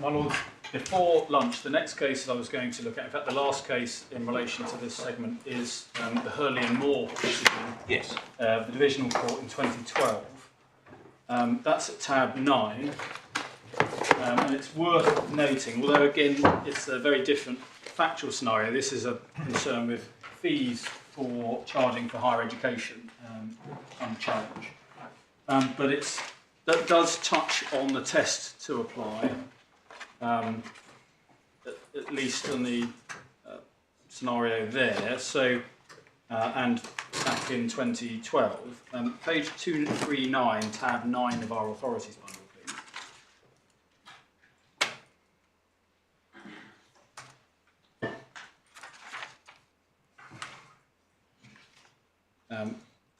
My Lord, before lunch, the next cases I was going to look at, in fact the last case in relation to this segment is the Hurley and Moore decision. Yes. The Divisional Court in 2012. That's at tab 9. And it's worth noting, although again it's a very different factual scenario, this is a concern with fees for charging for higher education unchallenged. But that does touch on the test to apply, at least on the scenario there. So, and back in 2012, page 239, tab 9 of our authorities bundle, please.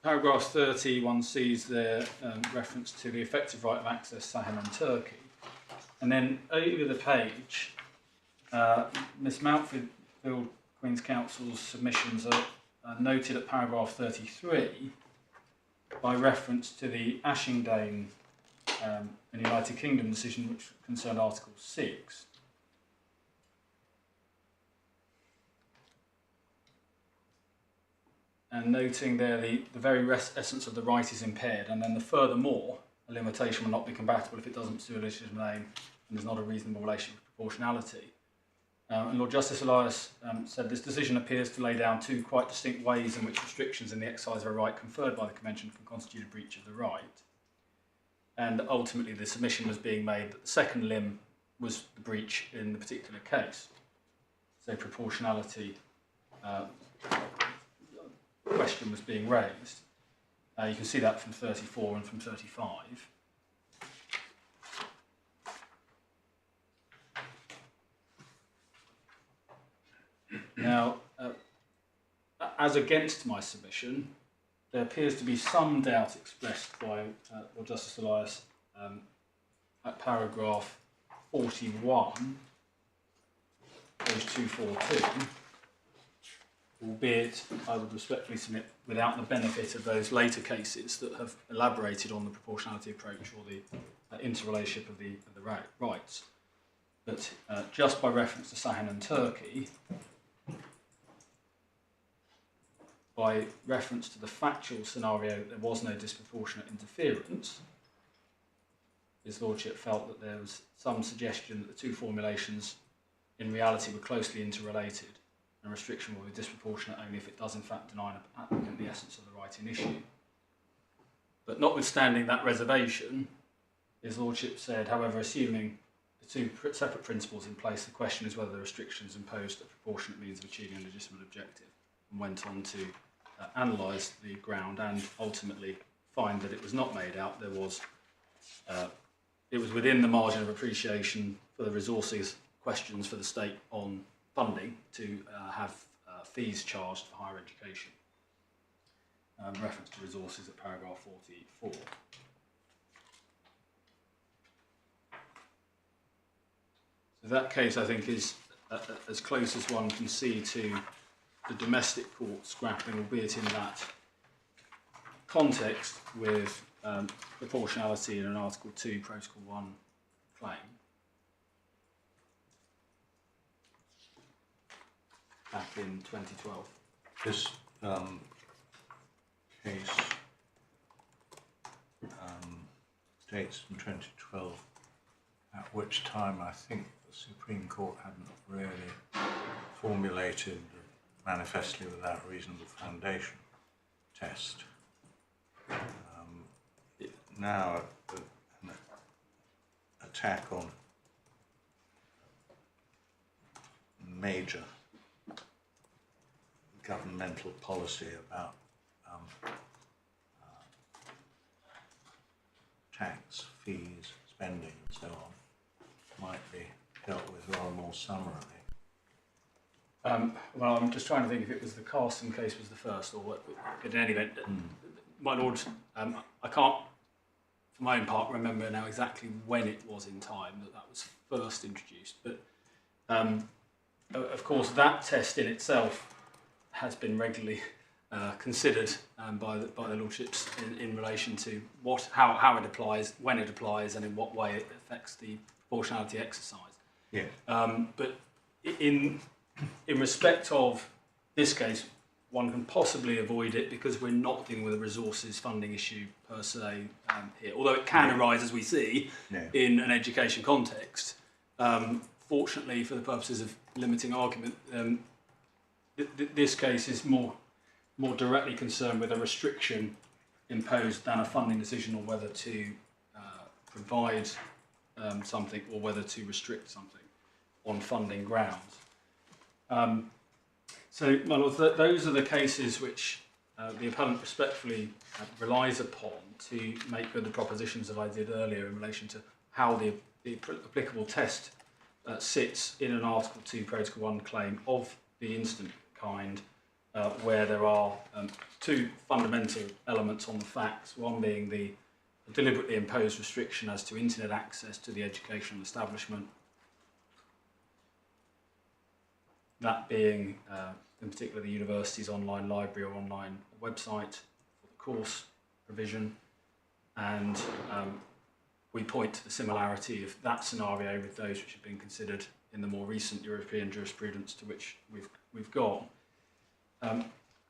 Paragraph 30, one sees there reference to the effective right of access, Sahel and Turkey. And then over the page, Miss Mountfield, Queen's Counsel's submissions are noted at paragraph 33 by reference to the Ashingdane and United Kingdom decision which concerned Article 6. And noting there the very essence of the right is impaired, and then the furthermore, a limitation will not be compatible if it doesn't pursue a legitimate aim and there's not a reasonable relation with proportionality. And Lord Justice Elias said this decision appears to lay down two quite distinct ways in which restrictions in the exercise of a right conferred by the Convention can constitute a breach of the right. And ultimately the submission was being made that the second limb was the breach in the particular case. So proportionality question was being raised. You can see that from 34 and from 35. Now, as against my submission, there appears to be some doubt expressed by Lord Justice Elias at paragraph 41, page 242. Albeit, I would respectfully submit, without the benefit of those later cases that have elaborated on the proportionality approach or the interrelationship of the rights. But just by reference to Sahan and Turkey, by reference to the factual scenario, there was no disproportionate interference. His Lordship felt that there was some suggestion that the two formulations in reality were closely interrelated. And restriction will be disproportionate only if it does in fact deny an applicant the essence of the right in issue. But notwithstanding that reservation, His Lordship said, however, assuming the two separate principles in place, the question is whether the restrictions imposed are proportionate means of achieving a legitimate objective, and went on to analyse the ground and ultimately find that it was not made out. There was, it was within the margin of appreciation for the resources questions for the state on funding to have fees charged for higher education. Reference to resources at paragraph 44. So that case, I think, is as close as one can see to the domestic courts grappling, albeit in that context, with proportionality in an Article 2, Protocol 1 claim. Back in 2012. This case dates from 2012, at which time I think the Supreme Court hadn't really formulated the manifestly without reasonable foundation test. Now an attack on major governmental policy about tax, fees, spending and so on might be dealt with rather more summarily. Well, I'm just trying to think if it was the Carson case was the first, or what. In any event, my Lord, I can't, for my own part, remember now exactly when it was in time that was first introduced. But of course, that test in itself has been regularly considered by the Lordships in relation to how it applies, when it applies, and in what way it affects the proportionality exercise. Yeah. But in respect of this case, one can possibly avoid it because we're not dealing with a resources funding issue per se here, although it can arise, as we see, in an education context. Fortunately, for the purposes of limiting argument, this case is more directly concerned with a restriction imposed than a funding decision, or whether to provide something or whether to restrict something on funding grounds. So, my lords, those are the cases which the appellant respectfully relies upon to make good the propositions that I did earlier in relation to how the applicable test sits in an Article 2 Protocol 1 claim of the instant kind, where there are two fundamental elements on the facts, one being the deliberately imposed restriction as to internet access to the educational establishment, that being in particular the university's online library or online website for the course provision, and we point to the similarity of that scenario with those which have been considered in the more recent European jurisprudence to which we've got.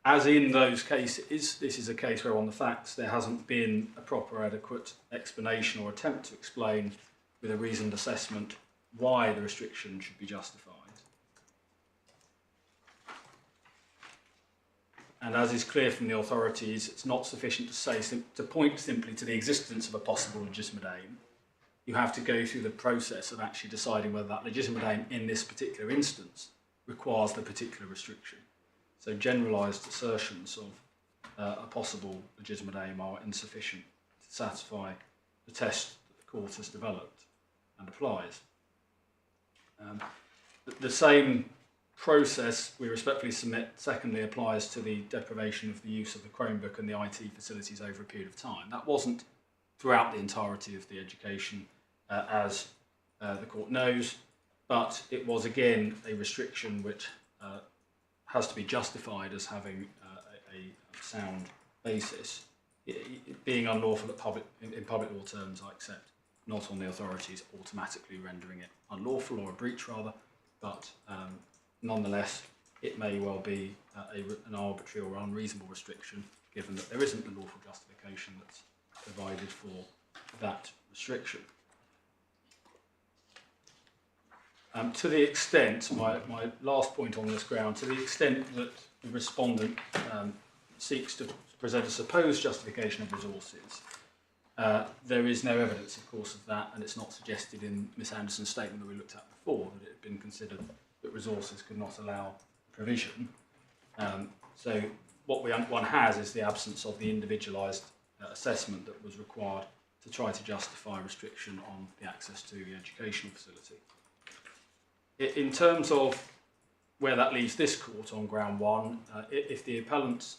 As in those cases, this is a case where on the facts there hasn't been a proper adequate explanation or attempt to explain with a reasoned assessment why the restriction should be justified. And as is clear from the authorities, it's not sufficient to point simply to the existence of a possible legitimate aim. You have to go through the process of actually deciding whether that legitimate aim in this particular instance requires the particular restriction. So generalised assertions of a possible legitimate aim are insufficient to satisfy the test that the court has developed and applies. The same process, we respectfully submit, secondly, applies to the deprivation of the use of the Chromebook and the IT facilities over a period of time. That wasn't throughout the entirety of the education, as the court knows, but it was again a restriction which has to be justified as having a sound basis. It being unlawful in public law terms, I accept, not on the authorities automatically rendering it unlawful, or a breach rather, but nonetheless, it may well be an arbitrary or unreasonable restriction, given that there isn't a lawful justification that's provided for that restriction. To the extent, my last point on this ground, to the extent that the respondent seeks to present a supposed justification of resources, there is no evidence, of course, of that, and it's not suggested in Miss Anderson's statement that we looked at before that it had been considered that resources could not allow provision. So what one has is the absence of the individualised assessment that was required to try to justify restriction on the access to the educational facility. In terms of where that leaves this court on ground one, if the appellant's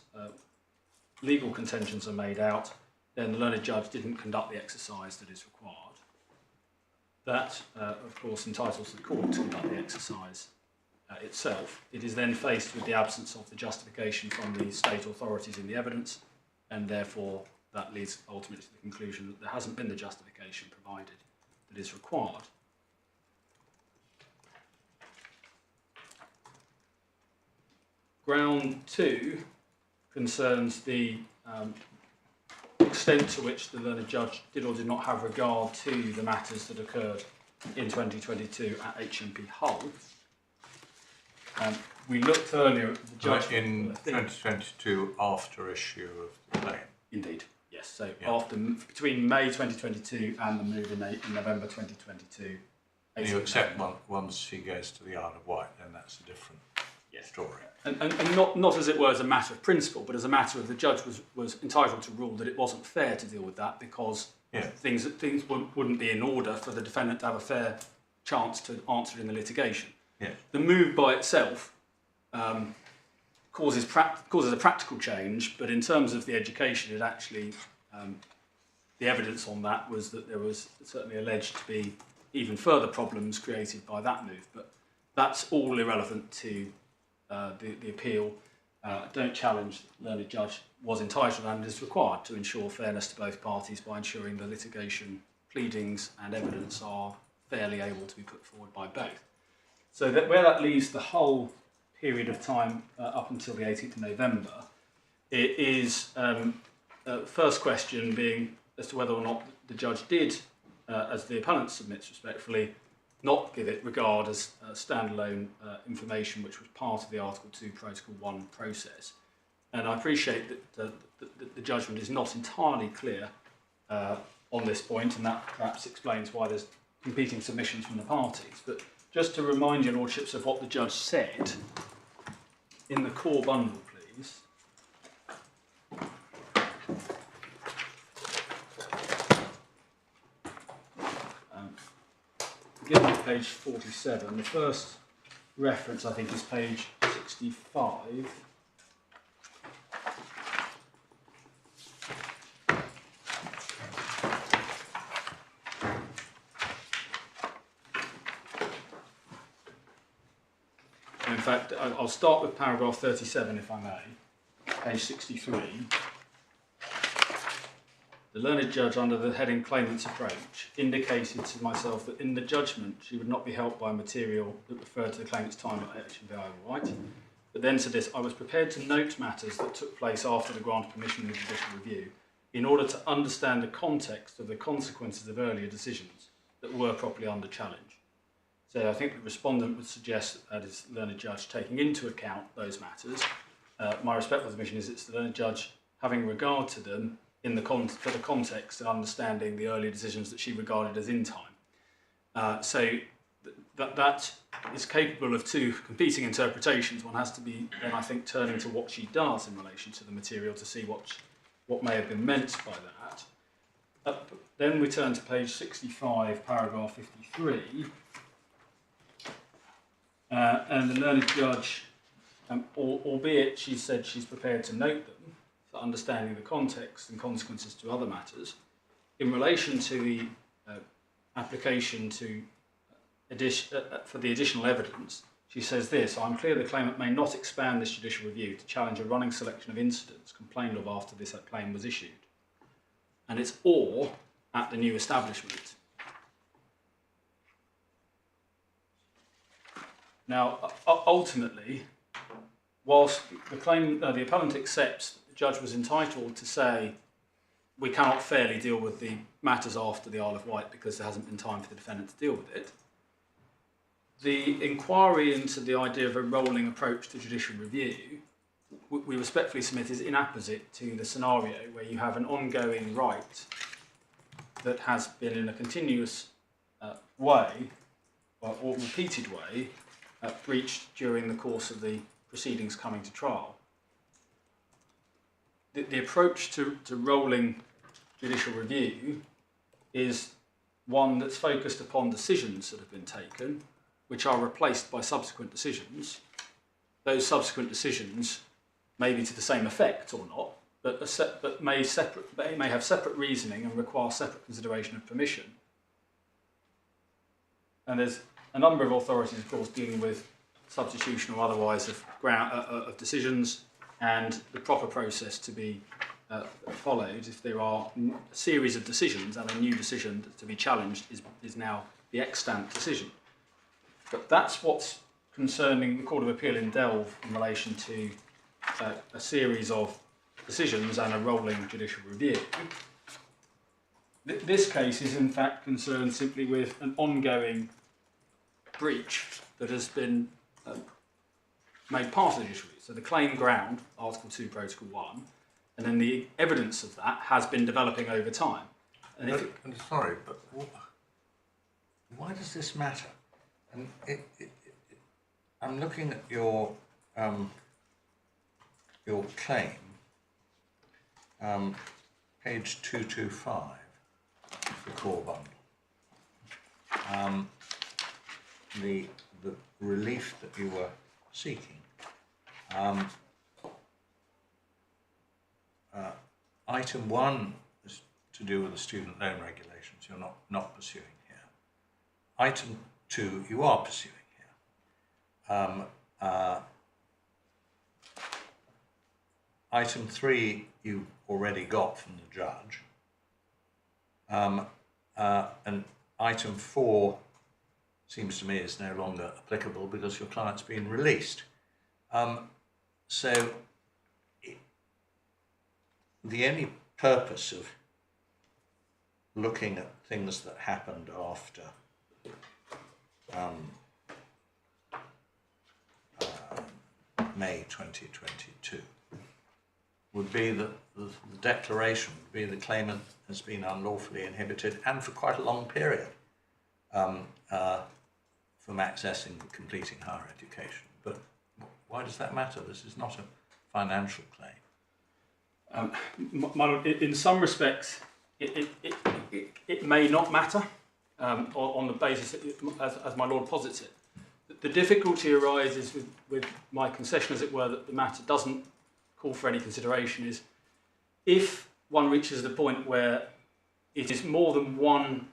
legal contentions are made out, then the learned judge didn't conduct the exercise that is required. That, of course, entitles the court to conduct the exercise itself. It is then faced with the absence of the justification from the state authorities in the evidence, and therefore that leads ultimately to the conclusion that there hasn't been the justification provided that is required. Ground two concerns the extent to which the learned judge did or did not have regard to the matters that occurred in 2022 at HMP Hull. We looked earlier at the judgment in 2022 after issue of the claim. Indeed, yes. So after, between May 2022 and the move in November 2022. And you accept once he goes to the Isle of Wight, then that's a different story. And not as it were as a matter of principle, but as a matter of the judge was entitled to rule that it wasn't fair to deal with that because things wouldn't be in order for the defendant to have a fair chance to answer in the litigation. Yeah. The move by itself causes a practical change, but in terms of the education, it actually the evidence on that was that there was certainly alleged to be even further problems created by that move. But that's all irrelevant to the appeal. don't challenge the learned judge was entitled and is required to ensure fairness to both parties by ensuring the litigation, pleadings and evidence are fairly able to be put forward by both. So that where that leaves the whole period of time up until the 18th of November, it is first question being as to whether or not the judge did, as the appellant submits respectfully, not give it regard as standalone information which was part of the Article 2 Protocol 1 process. And I appreciate that the judgment is not entirely clear on this point, and that perhaps explains why there's competing submissions from the parties. But just to remind your lordships of what the judge said in the core bundle, please. Given at page 47, the first reference I think is page 65. In fact, I'll start with paragraph 37 if I may, page 63. The learned judge, under the heading Claimant's Approach, indicated to myself that in the judgment she would not be helped by material that referred to the claimant's time at action by right. But then to this, I was prepared to note matters that took place after the grant of permission in the judicial review in order to understand the context of the consequences of earlier decisions that were properly under challenge. So I think the respondent would suggest that is the learned judge taking into account those matters. My respectful submission is it's the learned judge having regard to them for the context and understanding the earlier decisions that she regarded as in time. So that is capable of two competing interpretations. One has to be then, I think, turning to what she does in relation to the material to see what may have been meant by that. Then we turn to page 65, paragraph 53. And the learned judge, albeit she said she's prepared to note them, for understanding the context and consequences to other matters, in relation to the application to for the additional evidence, she says this: I'm clear the claimant may not expand this judicial review to challenge a running selection of incidents complained of after this claim was issued. And it's or at the new establishment. Now, ultimately, whilst the appellant accepts the judge was entitled to say we cannot fairly deal with the matters after the Isle of Wight because there hasn't been time for the defendant to deal with it, the inquiry into the idea of a rolling approach to judicial review, we respectfully submit, is inapposite to the scenario where you have an ongoing right that has been in a continuous way, or repeated way, breached during the course of the proceedings coming to trial. The approach to rolling judicial review is one that's focused upon decisions that have been taken, which are replaced by subsequent decisions. Those subsequent decisions may be to the same effect or not, but may have separate reasoning and require separate consideration of permission. And there's a number of authorities, of course, dealing with substitution or otherwise of decisions, and the proper process to be followed if there are a series of decisions and a new decision to be challenged is now the extant decision. But that's what's concerning the Court of Appeal in Delve in relation to a series of decisions and a rolling judicial review. This case is in fact concerned simply with an ongoing breach that has been made part of the judicial review. So the claim ground, Article 2, Protocol 1, and then the evidence of that has been developing over time. And I'm sorry, but why does this matter? And I'm looking at your claim, page 225, the core bundle. The relief that you were seeking. Item 1 is to do with the student loan regulations. You're not pursuing here. Item 2 you are pursuing here. item 3 you already got from the judge, and item 4 seems to me is no longer applicable because your client's been released. So the only purpose of looking at things that happened after May 2022 would be that the declaration would be the claimant has been unlawfully inhibited, and for quite a long period, from accessing and completing higher education. But why does that matter? This is not a financial claim. In some respects, it may not matter on the basis, as my Lord posits it. The difficulty arises with my concession, as it were, that the matter doesn't call for any consideration, is if one reaches the point where it is more than one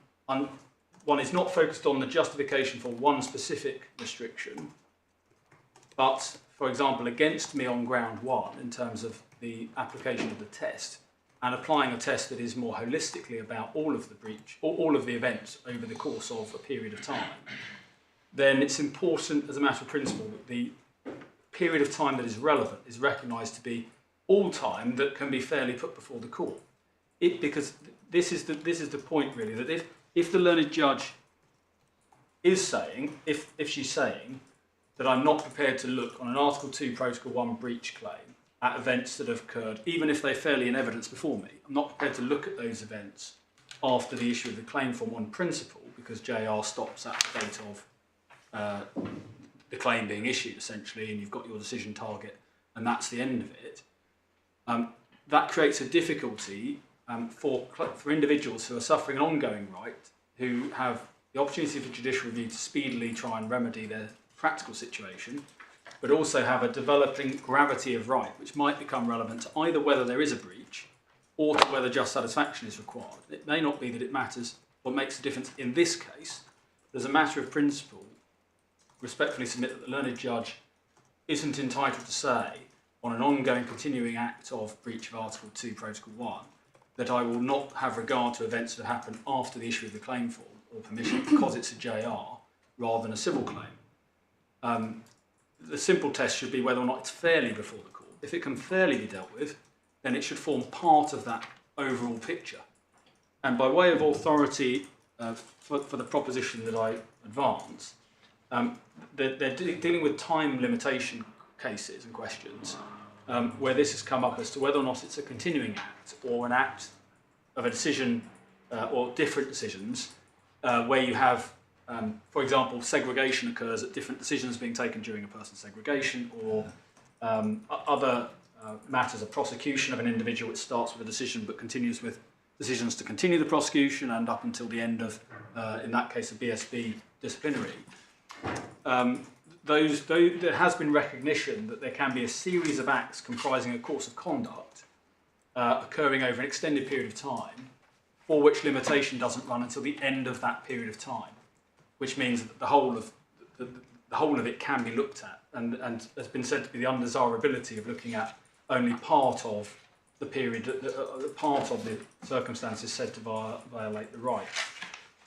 is not focused on the justification for one specific restriction, but, for example, against me on ground 1 in terms of the application of the test, and applying a test that is more holistically about all of the breach, or all of the events over the course of a period of time, then it's important as a matter of principle that the period of time that is relevant is recognised to be all time that can be fairly put before the court. Because this is the point really, that if the learned judge is saying, if she's saying that I'm not prepared to look on an Article 2 Protocol 1 breach claim at events that have occurred, even if they're fairly in evidence before me, I'm not prepared to look at those events after the issue of the claim form on principle, because JR stops at the date of the claim being issued, essentially, and you've got your decision target, and that's the end of it. That creates a difficulty for individuals who are suffering an ongoing right, who have the opportunity for judicial review to speedily try and remedy their practical situation, but also have a developing gravity of right, which might become relevant to either whether there is a breach or to whether just satisfaction is required. It may not be that it matters or makes a difference in this case, but as a matter of principle, respectfully submit that the learned judge isn't entitled to say, on an ongoing continuing act of breach of Article 2 Protocol 1, that I will not have regard to events that happen after the issue of the claim form or permission because it's a JR rather than a civil claim. The simple test should be whether or not it's fairly before the court. If it can fairly be dealt with, then it should form part of that overall picture. And by way of authority for the proposition that I advance, they're dealing with time limitation cases and questions where this has come up as to whether or not it's a continuing act or an act of a decision or different decisions where you have, for example, segregation occurs at different decisions being taken during a person's segregation, or other matters of prosecution of an individual. It starts with a decision but continues with decisions to continue the prosecution and up until the end of, in that case, a BSB disciplinary. There has been recognition that there can be a series of acts comprising a course of conduct occurring over an extended period of time, for which limitation doesn't run until the end of that period of time, which means that the whole of it can be looked at, and has been said to be the undesirability of looking at only part of the period, part of the circumstances said to violate the right.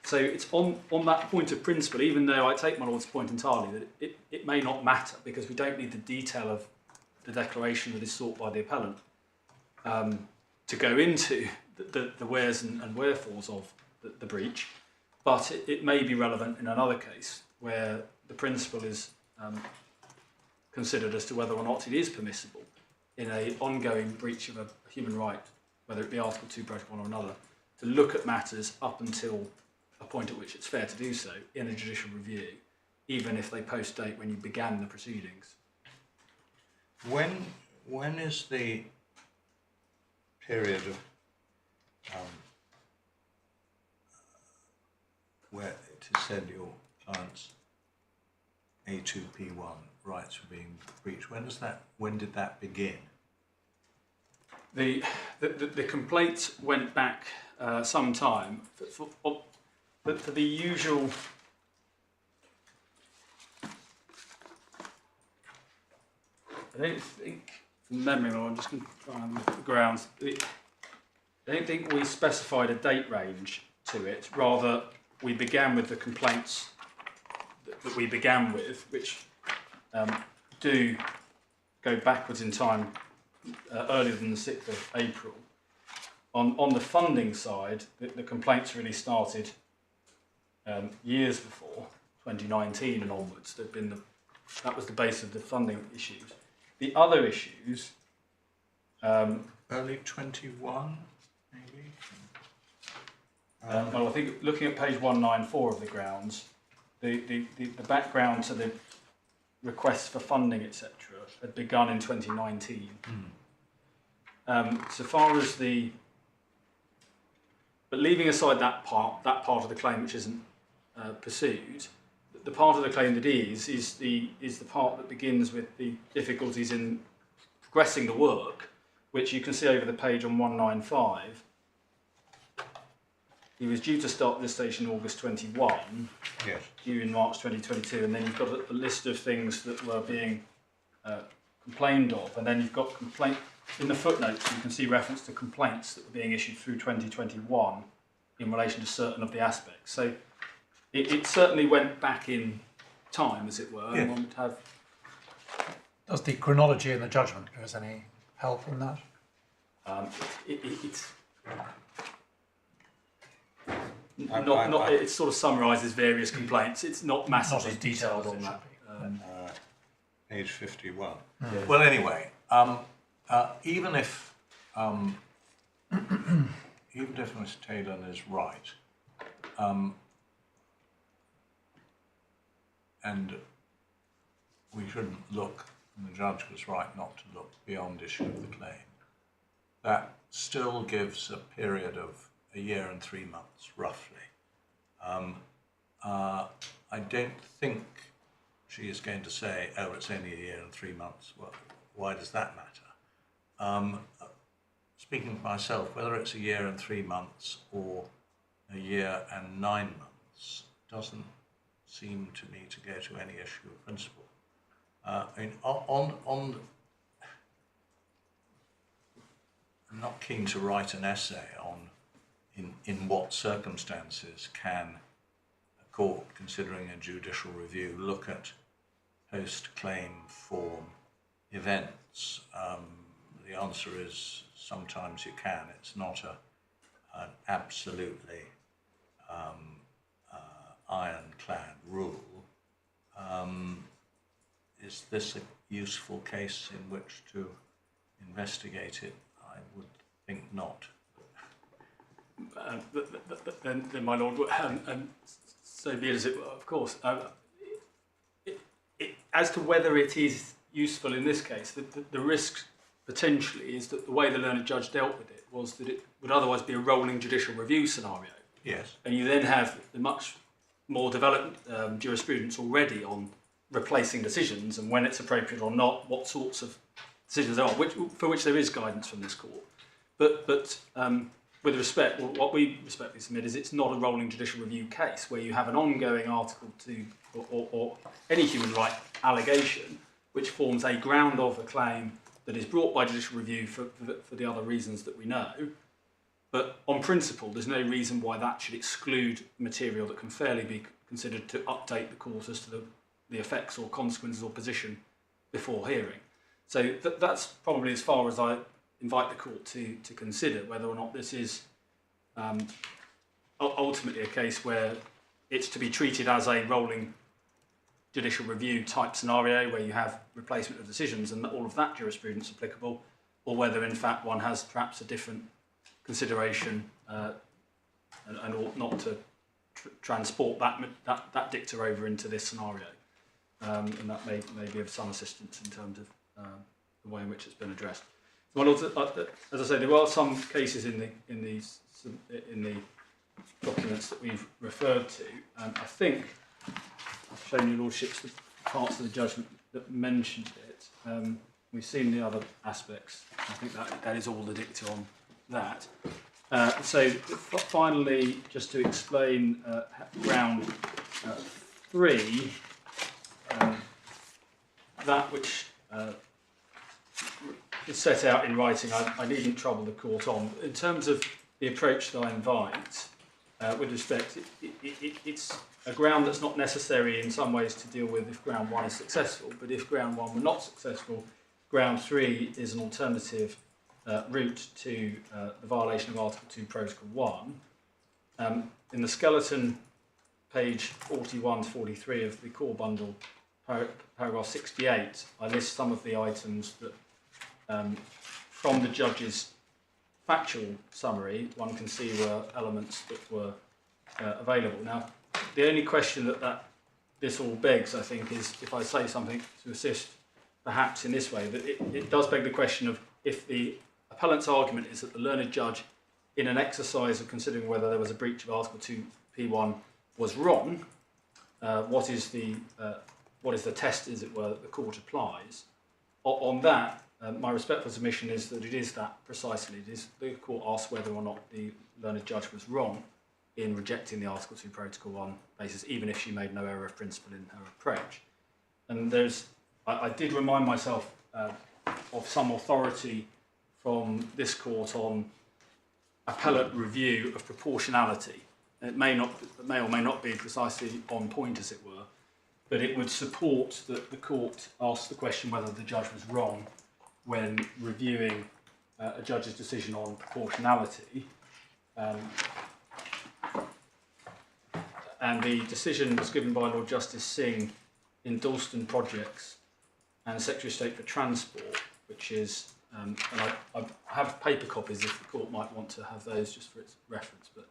So it's on that point of principle, even though I take my Lord's point entirely, that it may not matter because we don't need the detail of the declaration that is sought by the appellant to go into the wheres and wherefores of the breach, but it may be relevant in another case where the principle is considered as to whether or not it is permissible in an ongoing breach of a human right, whether it be Article 2 Protocol or another, to look at matters up until a point at which it's fair to do so in a judicial review, even if they post-date when you began the proceedings. When is the period of where it is said your client's A2P1 rights were being breached? When did that begin? The complaint went back some time for the usual. I don't think from memory, I'm just going to try and look at the grounds. I don't think we specified a date range to it. Rather, we began with the complaints that we began with, which do go backwards in time earlier than the 6th of April. On the funding side, the complaints really started years before, 2019 and onwards. That was the base of the funding issues. The other issues... early 21, maybe? Well, I think looking at page 194 of the grounds, the background to the requests for funding, etc., had begun in 2019. So far as but leaving aside that part of the claim which isn't pursued, the part of the claim that is the part that begins with the difficulties in progressing the work, which you can see over the page on 195. He was due to start this station in August 21, yes, due in March 2022, and then you've got a list of things that were being complained of, and then you've got in the footnotes you can see reference to complaints that were being issued through 2021 in relation to certain of the aspects. So it certainly went back in time, as it were, yes. And one would have... Does the chronology in the judgment give us any help in that? It sort of summarises various complaints. It's not massively Not as detailed on as it that. Page 51. Yeah. Well, anyway, even if Mr. Taylor is right, and we shouldn't look, and the judge was right not to look beyond issue of the claim, that still gives a period of a year and 3 months, roughly. I don't think she is going to say, oh, it's only a year and 3 months. Well, why does that matter? Speaking for myself, whether it's a year and 3 months or a year and 9 months doesn't seem to me to go to any issue of principle. I'm not keen to write an essay on in what circumstances can a court, considering a judicial review, look at post-claim form events. The answer is sometimes you can. It's not an absolutely ironclad rule. Is this a useful case in which to investigate it? I would think not. Then my lord, and so be it as it were, of course. As to whether it is useful in this case, the risk potentially is that the way the learned judge dealt with it was that it would otherwise be a rolling judicial review scenario. Yes. And you then have the much more developed jurisprudence already on replacing decisions and when it's appropriate or not, what sorts of decisions there are, for which there is guidance from this court. But with respect, what we respectfully submit is it's not a rolling judicial review case where you have an ongoing Article 2 or any human right allegation which forms a ground of a claim that is brought by judicial review for the other reasons that we know. But on principle, there's no reason why that should exclude material that can fairly be considered to update the court as to the effects or consequences or position before hearing. So that's probably as far as I invite the court to consider whether or not this is ultimately a case where it's to be treated as a rolling judicial review type scenario where you have replacement of decisions and all of that jurisprudence applicable, or whether in fact one has perhaps a different consideration and ought not to transport that dicta over into this scenario. And that may be of some assistance in terms of the way in which it's been addressed. Well, as I say, there are some cases in the documents that we've referred to. I think I've shown your lordships the parts of the judgment that mentioned it. We've seen the other aspects. I think that is all the dicta on that. So finally, just to explain round 3, that which is set out in writing, I needn't trouble the court on. In terms of the approach that I invite, with respect, it's a ground that's not necessary in some ways to deal with if ground 1 is successful, but if ground 1 were not successful, ground 3 is an alternative route to the violation of Article 2, Protocol 1. In the skeleton, page 41 to 43 of the core bundle, paragraph 68, I list some of the items that, from the judge's factual summary, one can see were elements that were available. Now, the only question that this all begs, I think, is if I say something to assist perhaps in this way, that it does beg the question of if the appellant's argument is that the learned judge, in an exercise of considering whether there was a breach of Article 2P1, was wrong, what is the test, as it were, that the court applies. On that, my respectful submission is that it is that precisely. It is the court asks whether or not the learned judge was wrong in rejecting the Article 2 Protocol 1 basis, even if she made no error of principle in her approach. And I did remind myself of some authority from this court on appellate review of proportionality. It may or may not be precisely on point, as it were, but it would support that the court asked the question whether the judge was wrong when reviewing a judge's decision on proportionality. And the decision was given by Lord Justice Singh in Dalston Projects and Secretary of State for Transport, which is, and I have paper copies if the court might want to have those just for its reference, but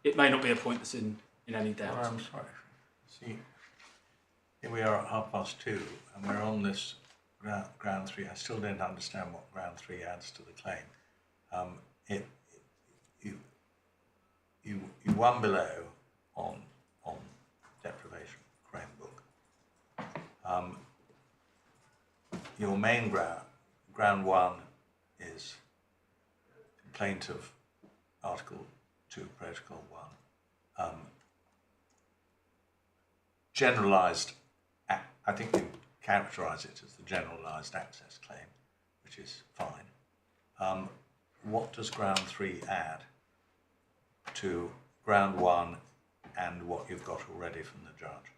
it may not be a point that's in any doubt. Oh, I'm sorry. See, here we are at 2:30, and we're on this ground 3. I still don't understand what ground 3 adds to the claim. You won below on deprivation, Crane book. Your main ground 1 is complaint of Article 2, Protocol 1. Generalised, I think you characterise it as the generalised access claim, which is fine. What does ground 3 add to ground 1 and what you've got already from the judge?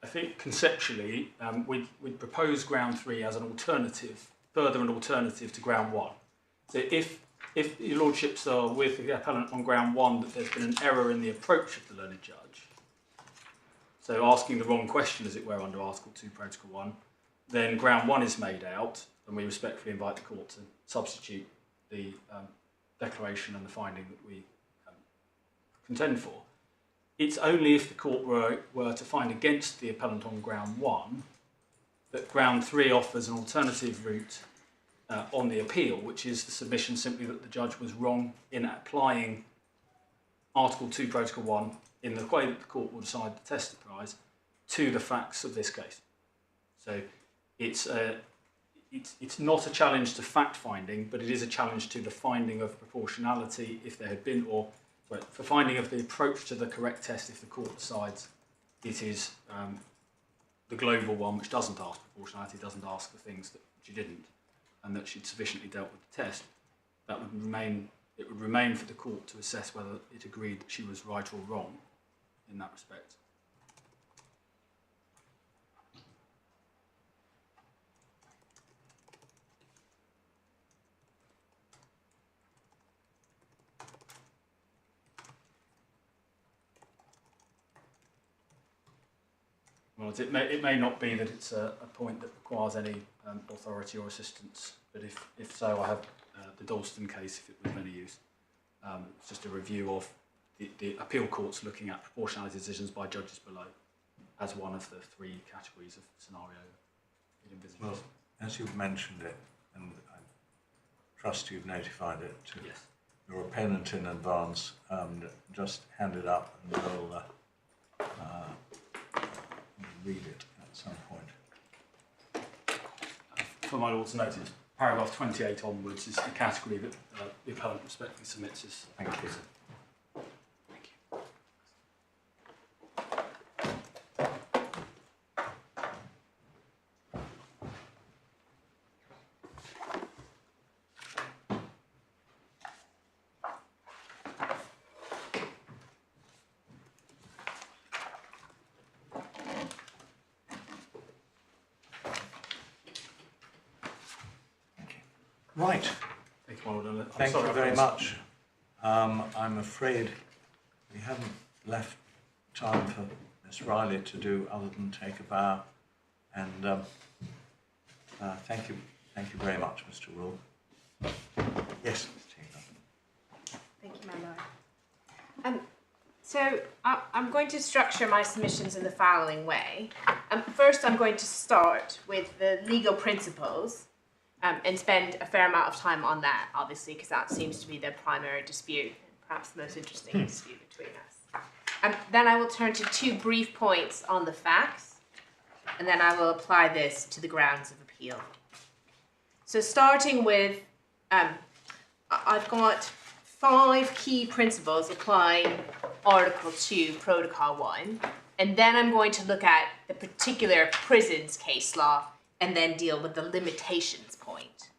I think conceptually we'd propose ground 3 as an alternative, further an alternative to ground 1. So if your lordships are with the appellant on ground 1 that there's been an error in the approach of the learned judge, so asking the wrong question, as it were, under Article 2, Protocol 1, then ground 1 is made out, and we respectfully invite the court to substitute the declaration and the finding that we contend for. It's only if the court were to find against the appellant on ground 1 that ground 3 offers an alternative route on the appeal, which is the submission simply that the judge was wrong in applying Article 2, Protocol 1 in the way that the court will decide to test the prize to the facts of this case. So it's not a challenge to fact-finding, but it is a challenge to the finding of proportionality if there had been, for finding of the approach to the correct test if the court decides it is the global one, which doesn't ask proportionality, doesn't ask the things that she didn't, and that she'd sufficiently dealt with the test. That would remain for the court to assess whether it agreed that she was right or wrong in that respect. Well, it may not be that it's a point that requires any authority or assistance, but if so, I have the Dalston case, if it was of any use. It's just a review of the appeal courts looking at proportionality decisions by judges below as one of the 3 categories of scenario it envisages. Well, as you've mentioned it, and I trust you've notified it to your opponent in advance, just hand it up and we'll read it at some point. For my lord's notice, paragraph 28 onwards is the category that the appellant respectfully submits as. Thank you. Thank you. Right. Thank you, my Lord. Thank you very much. I'm afraid we haven't left time for Miss Riley to do other than take a bow. And thank you very much, Mr. Rule. Yes, Ms. Taylor. Thank you, my Lord. So I'm going to structure my submissions in the following way. First, I'm going to start with the legal principles and spend a fair amount of time on that, obviously, because that seems to be the primary dispute, and perhaps the most interesting dispute between us. Then I will turn to 2 brief points on the facts, and then I will apply this to the grounds of appeal. So starting with, I've got 5 key principles applying Article 2, Protocol 1, and then I'm going to look at the particular prisons case law and then deal with the limitations point.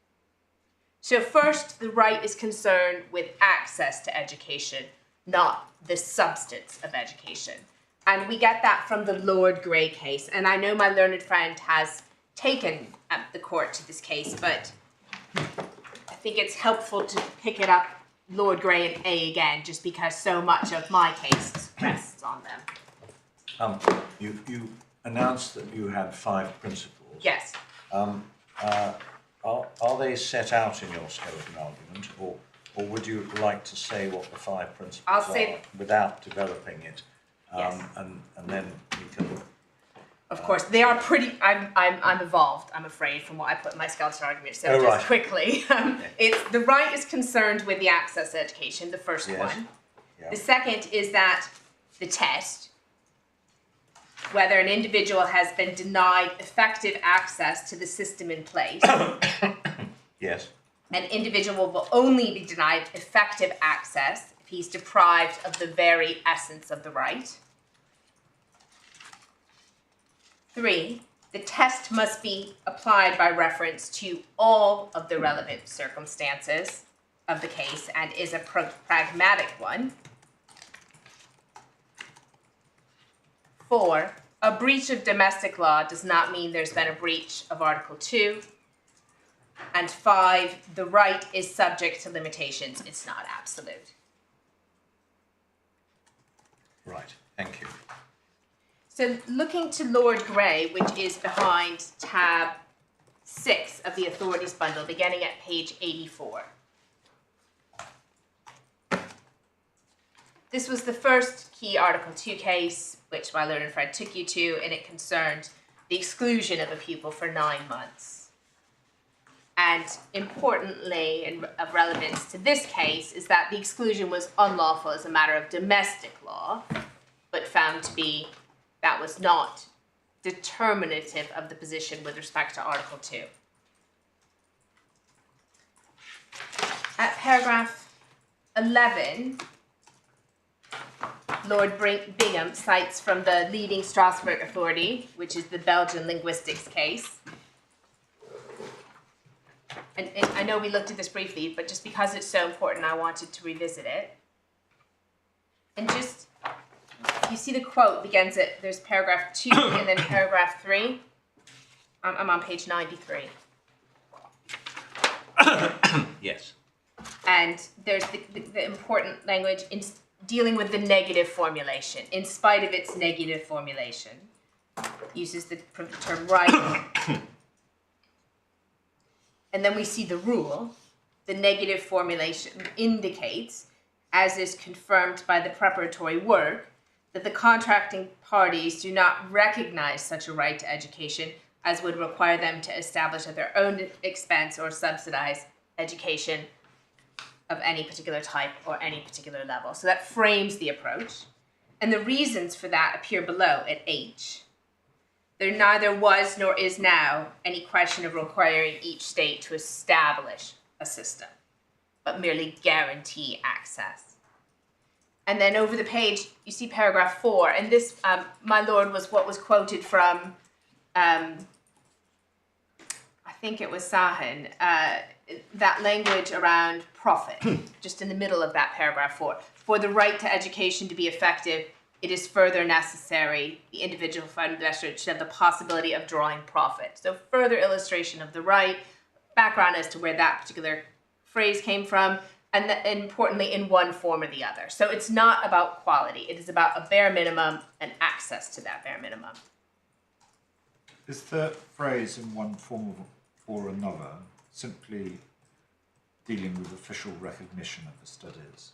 So first, the right is concerned with access to education, not the substance of education. And we get that from the Lord Grey case. And I know my learned friend has taken the court to this case, but I think it's helpful to pick it up, Lord Grey and A again, just because so much of my case rests on them. You announced that you had 5 principles. Yes. Are they set out in your skeleton argument, or would you like to say what the 5 principles are without developing it? Yes. And then we can. Of course, they are pretty. I'm evolved, I'm afraid, from what I put in my skeleton argument. So just right. quickly, it's the right is concerned with the access to education. The first one. Yeah. The second is that the test, whether an individual has been denied effective access to the system in place. Yes. An individual will only be denied effective access if he's deprived of the very essence of the right. 3, the test must be applied by reference to all of the relevant circumstances of the case and is a pragmatic one. 4, a breach of domestic law does not mean there's been a breach of Article 2. And 5, the right is subject to limitations. It's not absolute. Right, thank you. So looking to Lord Grey, which is behind tab 6 of the authorities bundle, beginning at page 84. This was the first key Article 2 case, which my learned friend took you to, and it concerned the exclusion of a pupil for 9 months. And importantly, and of relevance to this case, is that the exclusion was unlawful as a matter of domestic law, but found to be that was not determinative of the position with respect to Article 2. At paragraph 11, Lord Bingham cites from the leading Strasbourg authority, which is the Belgian linguistics case. And I know we looked at this briefly, but just because it's so important, I wanted to revisit it. And just, you see the quote begins at, there's paragraph 2 and then paragraph 3. I'm on page 93. Yes. And there's the important language in dealing with the negative formulation. In spite of its negative formulation, uses the term right. And then we see the rule. The negative formulation indicates, as is confirmed by the preparatory work, that the contracting parties do not recognize such a right to education as would require them to establish at their own expense or subsidize education of any particular type or any particular level. So that frames the approach. And the reasons for that appear below at H. There neither was nor is now any question of requiring each state to establish a system, but merely guarantee access. And then over the page, you see paragraph 4, and this, my lord, was what was quoted from, I think it was Sahin, that language around profit, just in the middle of that paragraph 4. For the right to education to be effective, it is further necessary the individual fund investor should have the possibility of drawing profit. So further illustration of the right, background as to where that particular phrase came from, and importantly, in one form or the other. So it's not about quality. It is about a bare minimum and access to that bare minimum. Is the phrase in one form or another simply dealing with official recognition of the studies?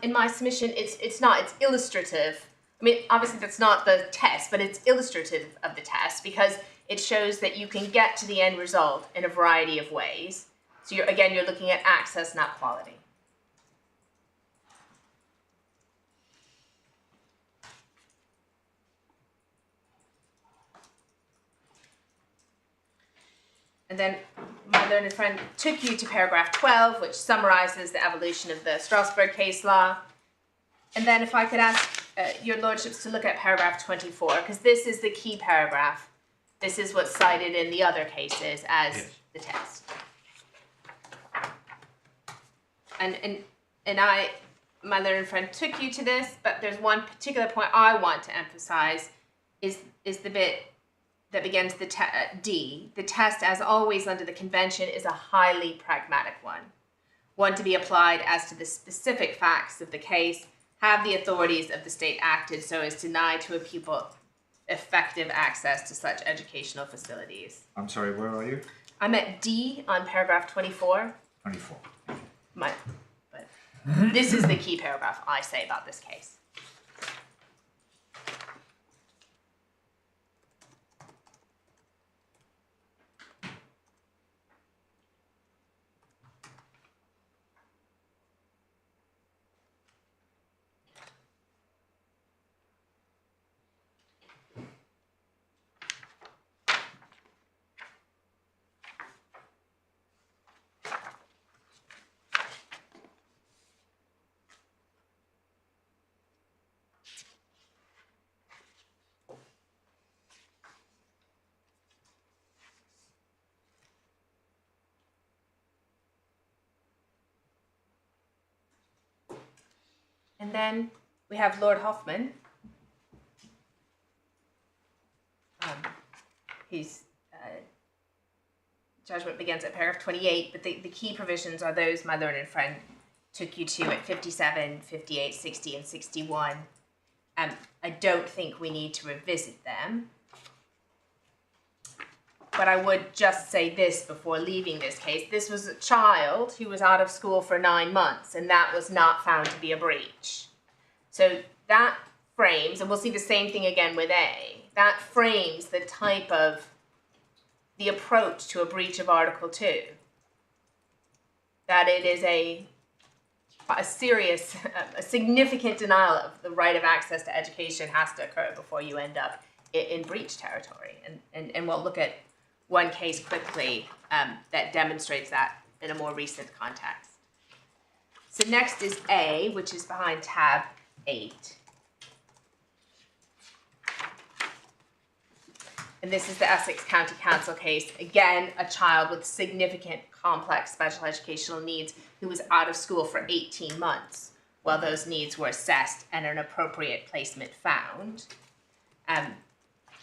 In my submission, it's not. It's illustrative. I mean, obviously that's not the test, but it's illustrative of the test because it shows that you can get to the end result in a variety of ways. So you're looking at access, not quality. And then my learned friend took you to paragraph 12, which summarizes the evolution of the Strasbourg case law. And then if I could ask your lordships to look at paragraph 24, because this is the key paragraph. This is what's cited in the other cases as the test. And my learned friend took you to this, but there's one particular point I want to emphasize is the bit that begins the D. The test, as always under the convention, is a highly pragmatic one to be applied as to the specific facts of the case. Have the authorities of the state acted so as to deny to a pupil effective access to such educational facilities? I'm sorry, where are you? I'm at D on paragraph 24. 24. But this is the key paragraph I say about this case. And then we have Lord Hoffman. His judgment begins at paragraph 28, but the key provisions are those my learned friend took you to at 57, 58, 60, and 61. I don't think we need to revisit them. But I would just say this before leaving this case. This was a child who was out of school for 9 months, and that was not found to be a breach. So that frames, and we'll see the same thing again with A, that frames the type of, the approach to a breach of Article 2. That it is a serious, a significant denial of the right of access to education has to occur before you end up in breach territory. And we'll look at one case quickly that demonstrates that in a more recent context. So next is A, which is behind tab 8. And this is the Essex County Council case. Again, a child with significant complex special educational needs who was out of school for 18 months while those needs were assessed and an appropriate placement found.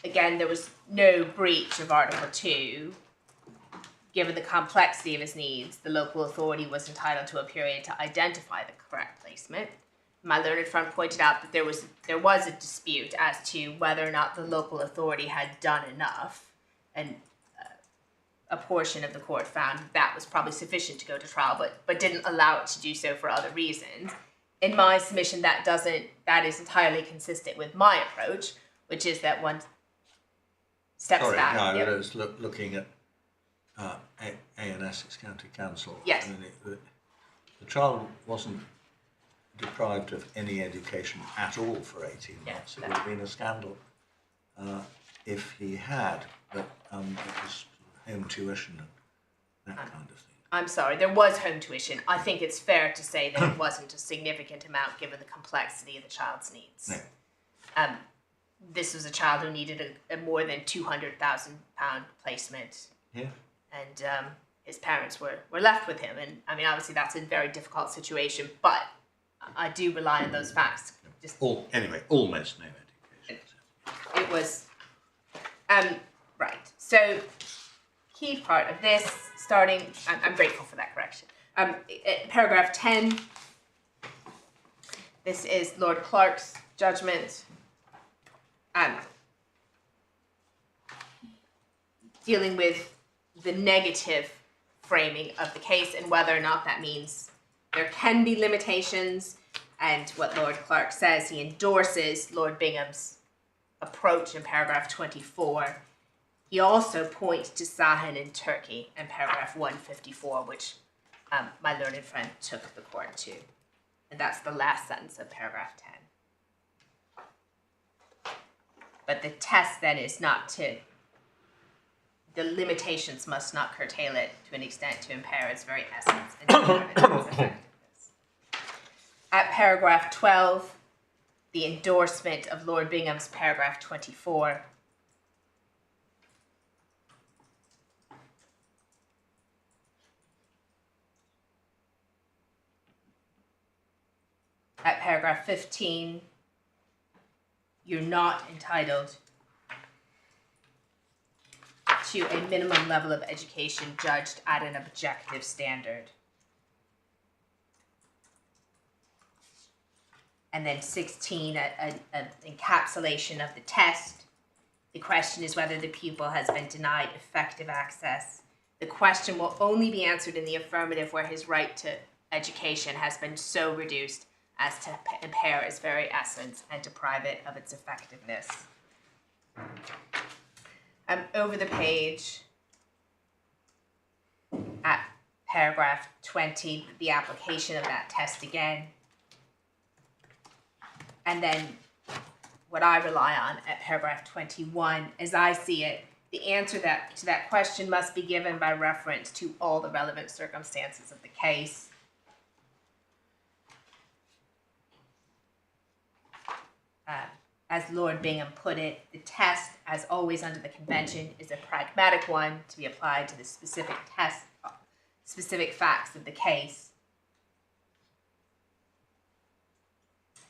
Again, there was no breach of Article 2. Given the complexity of his needs, the local authority was entitled to a period to identify the correct placement. My learned friend pointed out that there was a dispute as to whether or not the local authority had done enough, and a portion of the court found that was probably sufficient to go to trial, but didn't allow it to do so for other reasons. In my submission, that is entirely consistent with my approach, which is that one steps back. Sorry, no, I was looking at A and Essex County Council. Yes. I mean, the child wasn't deprived of any education at all for 18 months. It would have been a scandal if he had, but it was home tuition and that kind of thing. I'm sorry, there was home tuition. I think it's fair to say that it wasn't a significant amount given the complexity of the child's needs. No. This was a child who needed a more than £200,000 placement. Yeah. And his parents were left with him. And I mean, obviously that's a very difficult situation, but I do rely on those facts. Anyway, almost no education. It was, right. So, key part of this starting, I'm grateful for that correction. Paragraph 10, this is Lord Clark's judgment, dealing with the negative framing of the case and whether or not that means there can be limitations. And what Lord Clark says, he endorses Lord Bingham's approach in paragraph 24. He also points to Sahin in Turkey in paragraph 154, which my learned friend took the court to. And that's the last sentence of paragraph 10. But the test then is not to, the limitations must not curtail it to an extent to impair its very essence and determine its effectiveness. At paragraph 12, the endorsement of Lord Bingham's paragraph 24. At paragraph 15, you're not entitled to a minimum level of education judged at an objective standard. And then 16, an encapsulation of the test. The question is whether the pupil has been denied effective access. The question will only be answered in the affirmative where his right to education has been so reduced as to impair its very essence and deprive it of its effectiveness. Over the page, at paragraph 20, the application of that test again. And then what I rely on at paragraph 21, as I see it, the answer to that question must be given by reference to all the relevant circumstances of the case. As Lord Bingham put it, the test, as always under the convention, is a pragmatic one to be applied to the specific facts of the case.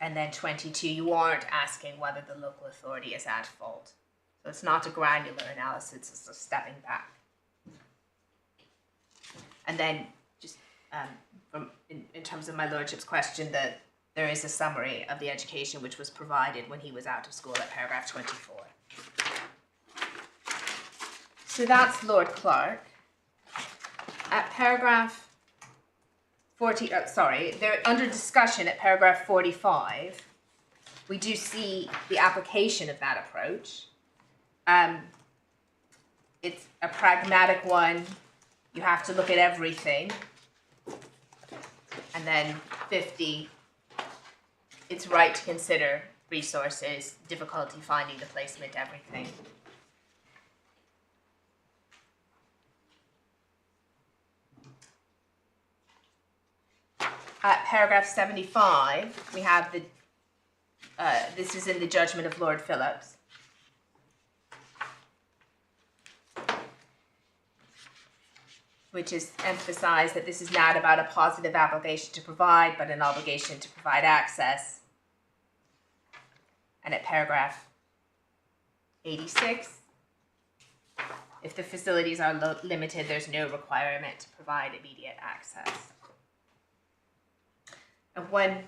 And then 22, you aren't asking whether the local authority is at fault. So it's not a granular analysis, it's a stepping back. And then just in terms of my lordship's question, that there is a summary of the education which was provided when he was out of school at paragraph 24. So that's Lord Clark. At paragraph 40, they're under discussion at paragraph 45. We do see the application of that approach. It's a pragmatic one. You have to look at everything. And then 50, it's right to consider resources, difficulty finding the placement, everything. At paragraph 75, we have the, this is in the judgment of Lord Phillips. Which is emphasized that this is not about a positive obligation to provide, but an obligation to provide access. And at paragraph 86, if the facilities are limited, there's no requirement to provide immediate access. And one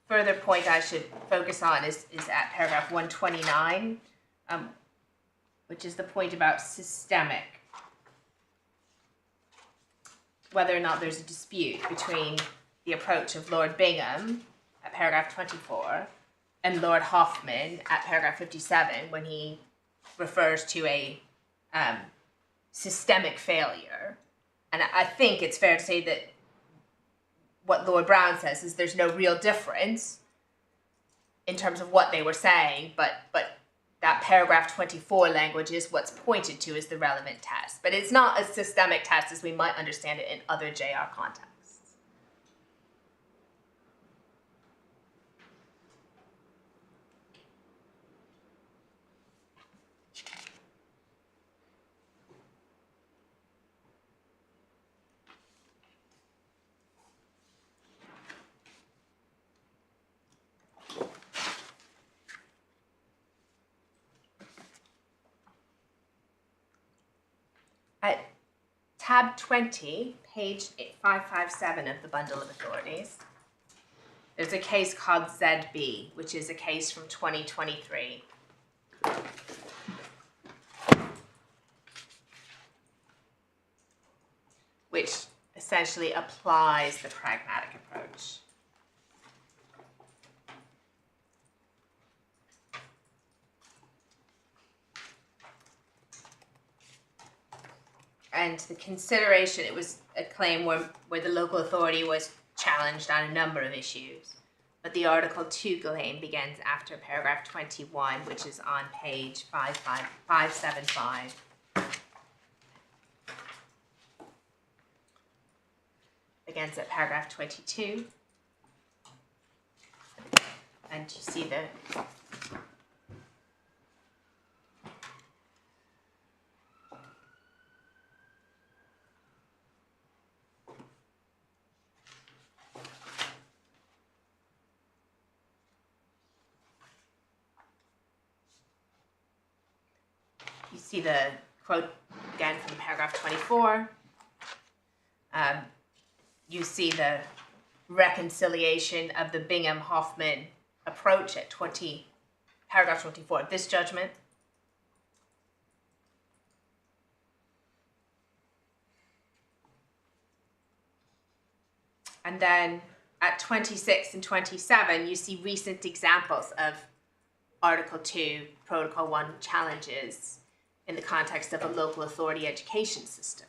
further point I should focus on is at paragraph 129, which is the point about systemic. Whether or not there's a dispute between the approach of Lord Bingham at paragraph 24 and Lord Hoffman at paragraph 57 when he refers to a systemic failure. And I think it's fair to say that what Lord Brown says is there's no real difference in terms of what they were saying, but that paragraph 24 language is what's pointed to as the relevant test. But it's not a systemic test as we might understand it in other JR contexts. At tab 20, page 557 of the bundle of authorities, there's a case called ZB, which is a case from 2023. Which essentially applies the pragmatic approach. And the consideration, it was a claim where the local authority was challenged on a number of issues. But the Article 2 claim begins after paragraph 21, which is on page 575. Begins at paragraph 22. And you see the quote again from paragraph 24. You see the reconciliation of the Bingham-Hoffman approach at paragraph 24 of this judgment. And then at 26 and 27, you see recent examples of Article 2, Protocol 1 challenges in the context of a local authority education system.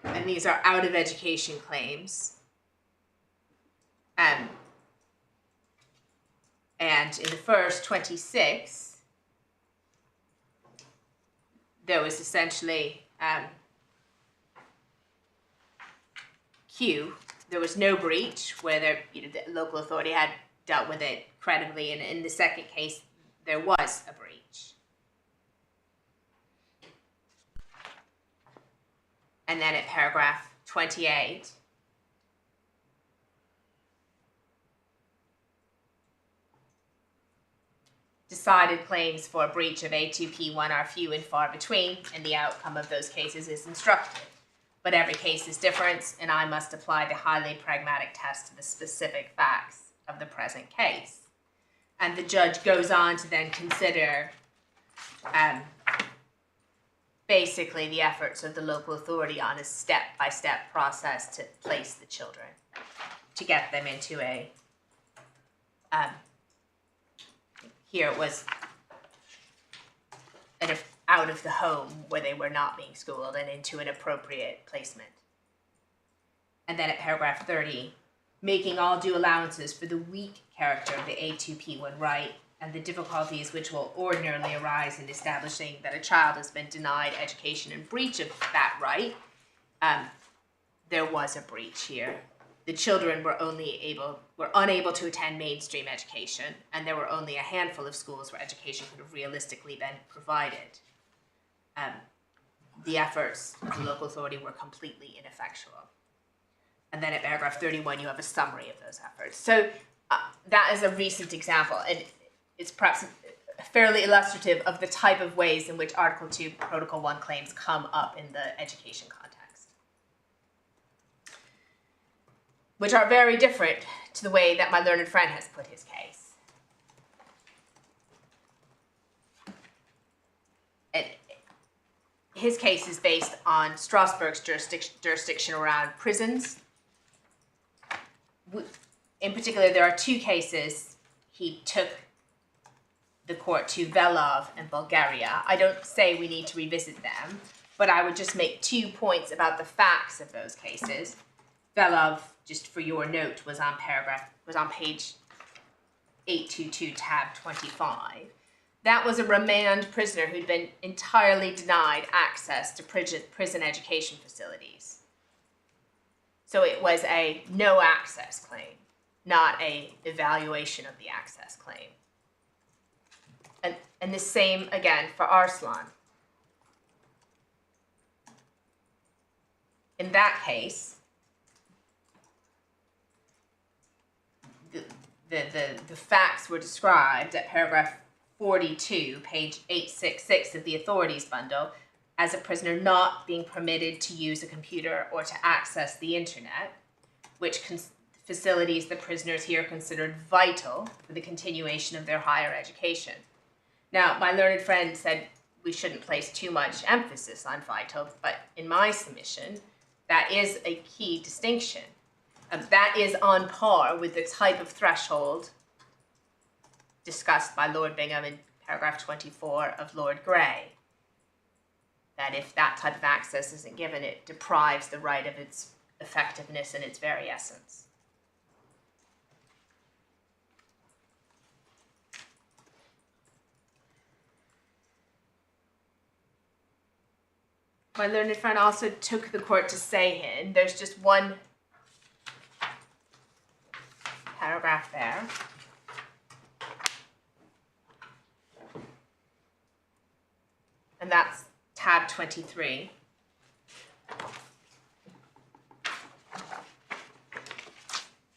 And these are out of education claims. And in the first 26, there was essentially there was no breach where the local authority had dealt with it credibly, and in the second case, there was a breach. And then at paragraph 28, decided claims for a breach of A2P1 are few and far between, and the outcome of those cases is instructive. But every case is different, and I must apply the highly pragmatic test to the specific facts of the present case. And the judge goes on to then consider basically the efforts of the local authority on a step-by-step process to place the children, to get them into a, here it was out of the home where they were not being schooled and into an appropriate placement. And then at paragraph 30, making all due allowances for the weak character of the A2P1 right and the difficulties which will ordinarily arise in establishing that a child has been denied education in breach of that right, there was a breach here. The children were unable to attend mainstream education, and there were only a handful of schools where education could have realistically been provided. The efforts of the local authority were completely ineffectual. And then at paragraph 31, you have a summary of those efforts. So that is a recent example, and it's perhaps fairly illustrative of the type of ways in which Article 2, Protocol 1 claims come up in the education context, which are very different to the way that my learned friend has put his case. And his case is based on Strasbourg's jurisdiction around prisons. In particular, there are two cases he took the court to Velov and Bulgaria. I don't say we need to revisit them, but I would just make 2 points about the facts of those cases. Velov, just for your note, was on page 822, tab 25. That was a remand prisoner who'd been entirely denied access to prison education facilities. So it was a no access claim, not a evaluation of the access claim. And the same again for Arslan. In that case, the facts were described at paragraph 42, page 866 of the authorities bundle, as a prisoner not being permitted to use a computer or to access the internet, which facilities the prisoners here considered vital for the continuation of their higher education. Now, my learned friend said we shouldn't place too much emphasis on vital, but in my submission, that is a key distinction. That is on par with the type of threshold discussed by Lord Bingham in paragraph 24 of Lord Grey, that if that type of access isn't given, it deprives the right of its effectiveness and its very essence. My learned friend also took the court to say in, there's just one paragraph there. And that's tab 23.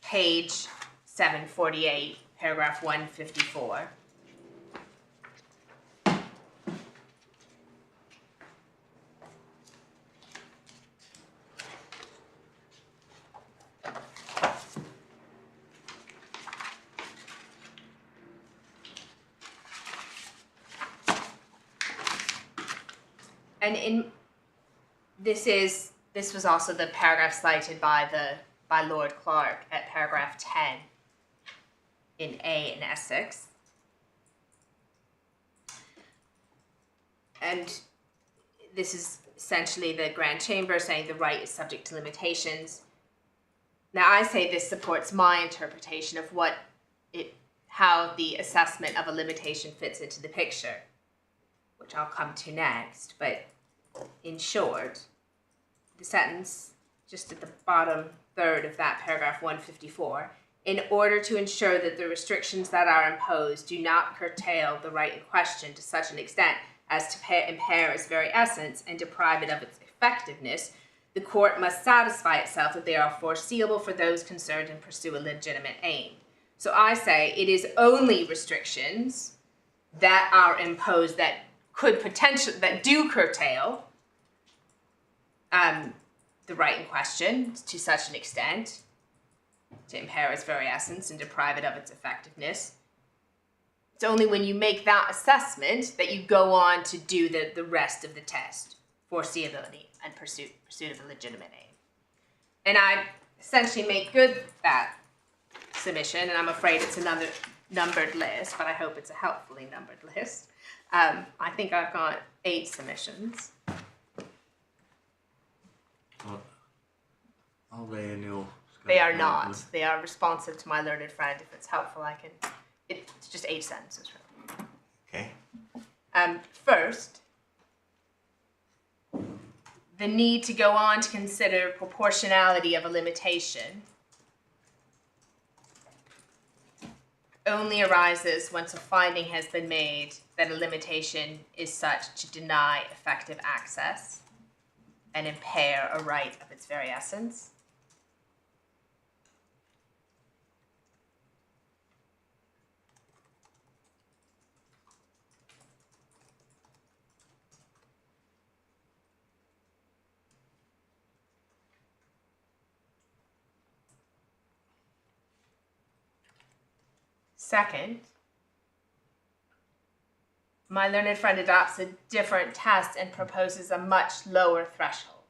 Page 748, paragraph 154. And this was also the paragraph cited by Lord Clark at paragraph 10 in A in Essex. And this is essentially the Grand Chamber saying the right is subject to limitations. Now I say this supports my interpretation of how the assessment of a limitation fits into the picture, which I'll come to next, but in short, the sentence just at the bottom third of that paragraph 154, in order to ensure that the restrictions that are imposed do not curtail the right in question to such an extent as to impair its very essence and deprive it of its effectiveness, the court must satisfy itself that they are foreseeable for those concerned and pursue a legitimate aim. So I say it is only restrictions that are imposed that do curtail the right in question to such an extent to impair its very essence and deprive it of its effectiveness. It's only when you make that assessment that you go on to do the rest of the test, foreseeability and pursuit of a legitimate aim. And I essentially make good that submission, and I'm afraid it's another numbered list, but I hope it's a helpfully numbered list. I think I've got 8 submissions. Are they in your scope? They are not. They are responsive to my learned friend. If it's helpful, I can. It's just 8 sentences. Okay. First, the need to go on to consider proportionality of a limitation only arises once a finding has been made that a limitation is such to deny effective access and impair a right of its very essence. Second, my learned friend adopts a different test and proposes a much lower threshold.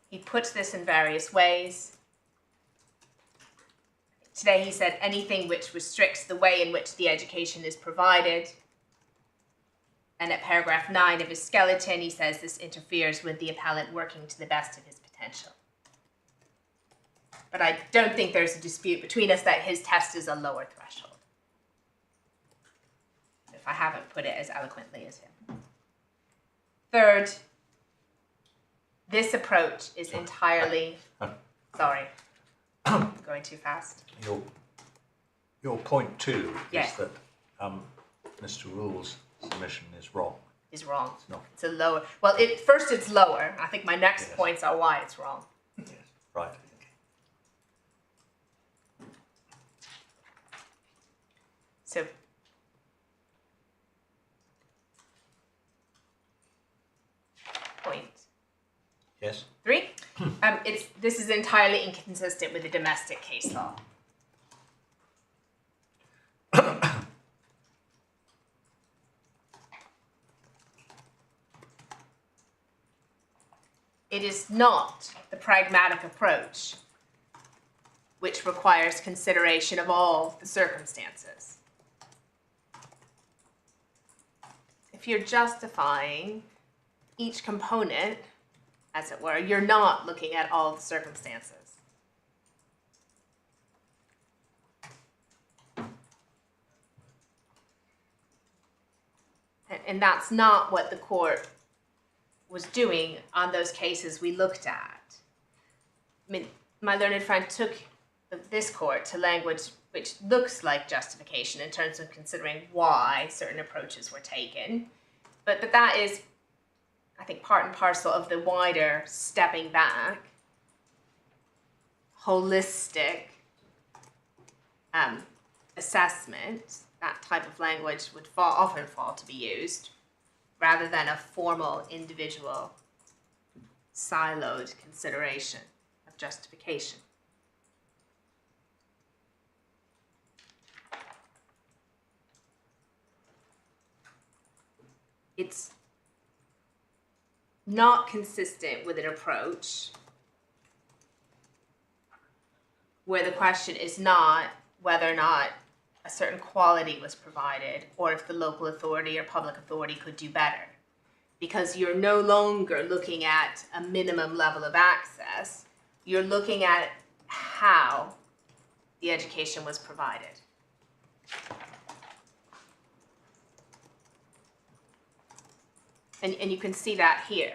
He puts this in various ways. Today he said anything which restricts the way in which the education is provided. And at paragraph 9 of his skeleton, he says this interferes with the appellant working to the best of his potential. But I don't think there's a dispute between us that his test is a lower threshold, if I haven't put it as eloquently as him. Third, this approach is entirely, sorry, going too fast. Your point 2 Yes. is that Mr. Rule's submission is wrong. Is wrong. It's not. It's a lower, well, first it's lower. I think my next Yes. points are why it's wrong. Yes, right. So this is entirely inconsistent with the domestic case law. It is not the pragmatic approach which requires consideration of all the circumstances. If you're justifying each component, as it were, you're not looking at all the circumstances. And that's not what the court was doing on those cases we looked at. I mean, my learned friend took this court to language which looks like justification in terms of considering why certain approaches were taken. But that is, I think, part and parcel of the wider stepping back, holistic assessment. That type of language would often fall to be used, rather than a formal, individual, siloed consideration of justification. It's not consistent with an approach where the question is not whether or not a certain quality was provided or if the local authority or public authority could do better. Because you're no longer looking at a minimum level of access, you're looking at how the education was provided. And you can see that here.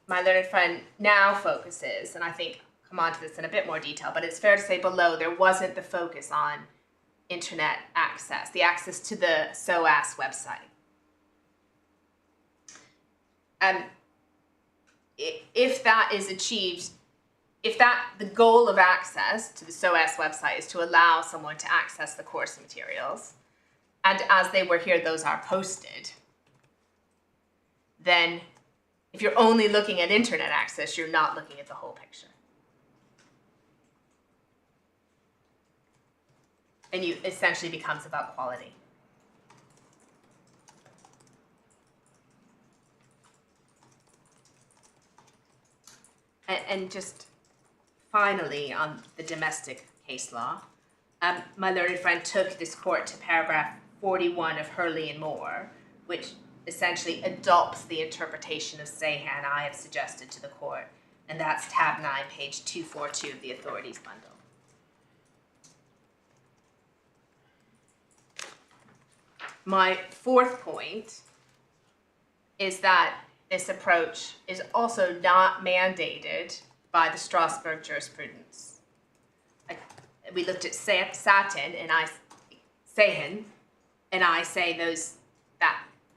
My learned friend now focuses, and I think I'll come on to this in a bit more detail, but it's fair to say below there wasn't the focus on internet access, the access to the SOAS website. If that is achieved, the goal of access to the SOAS website is to allow someone to access the course materials, and as they were here, those are posted, then if you're only looking at internet access, you're not looking at the whole picture. And you essentially becomes about quality. And just finally on the domestic case law, my learned friend took this court to paragraph 41 of Hurley and Moore, which essentially adopts the interpretation of Sahan I have suggested to the court, and that's tab 9, page 242 of the authorities bundle. My fourth point is that this approach is also not mandated by the Strasbourg jurisprudence. We looked at Sahan, and I say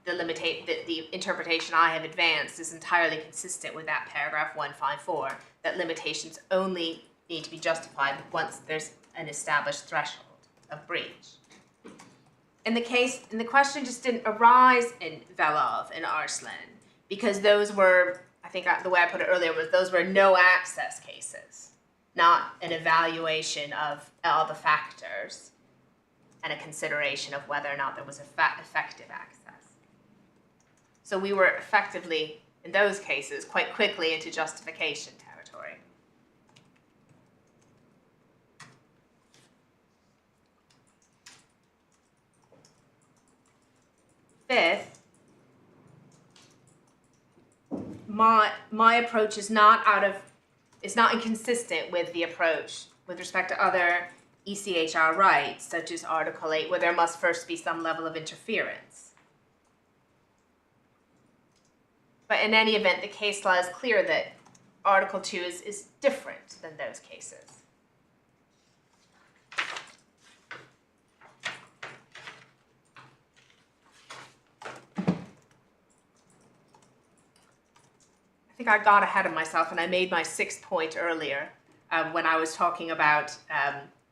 that the interpretation I have advanced is entirely consistent with that paragraph 154, that limitations only need to be justified once there's an established threshold of breach. In the question just didn't arise in Velov and Arslan, because those were, I think the way I put it earlier was those were no access cases, not an evaluation of all the factors and a consideration of whether or not there was effective access. So we were effectively, in those cases, quite quickly into justification territory. Fifth, my approach is not inconsistent with the approach with respect to other ECHR rights, such as Article 8, where there must first be some level of interference. But in any event, the case law is clear that Article 2 is different than those cases. I think I got ahead of myself, and I made my sixth point earlier when I was talking about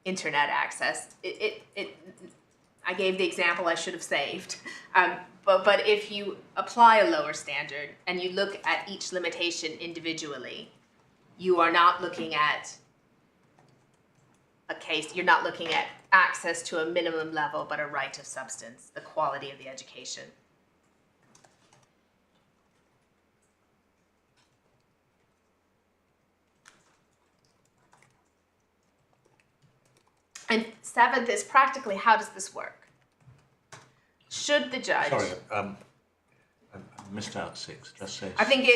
internet access. I gave the example I should have saved. But if you apply a lower standard and you look at each limitation individually, you are not looking at a case, you're not looking at access to a minimum level, but a right of substance, the quality of the education. And seventh is practically, how does this work? Should the judge... Sorry, I missed out 6. Just say. I think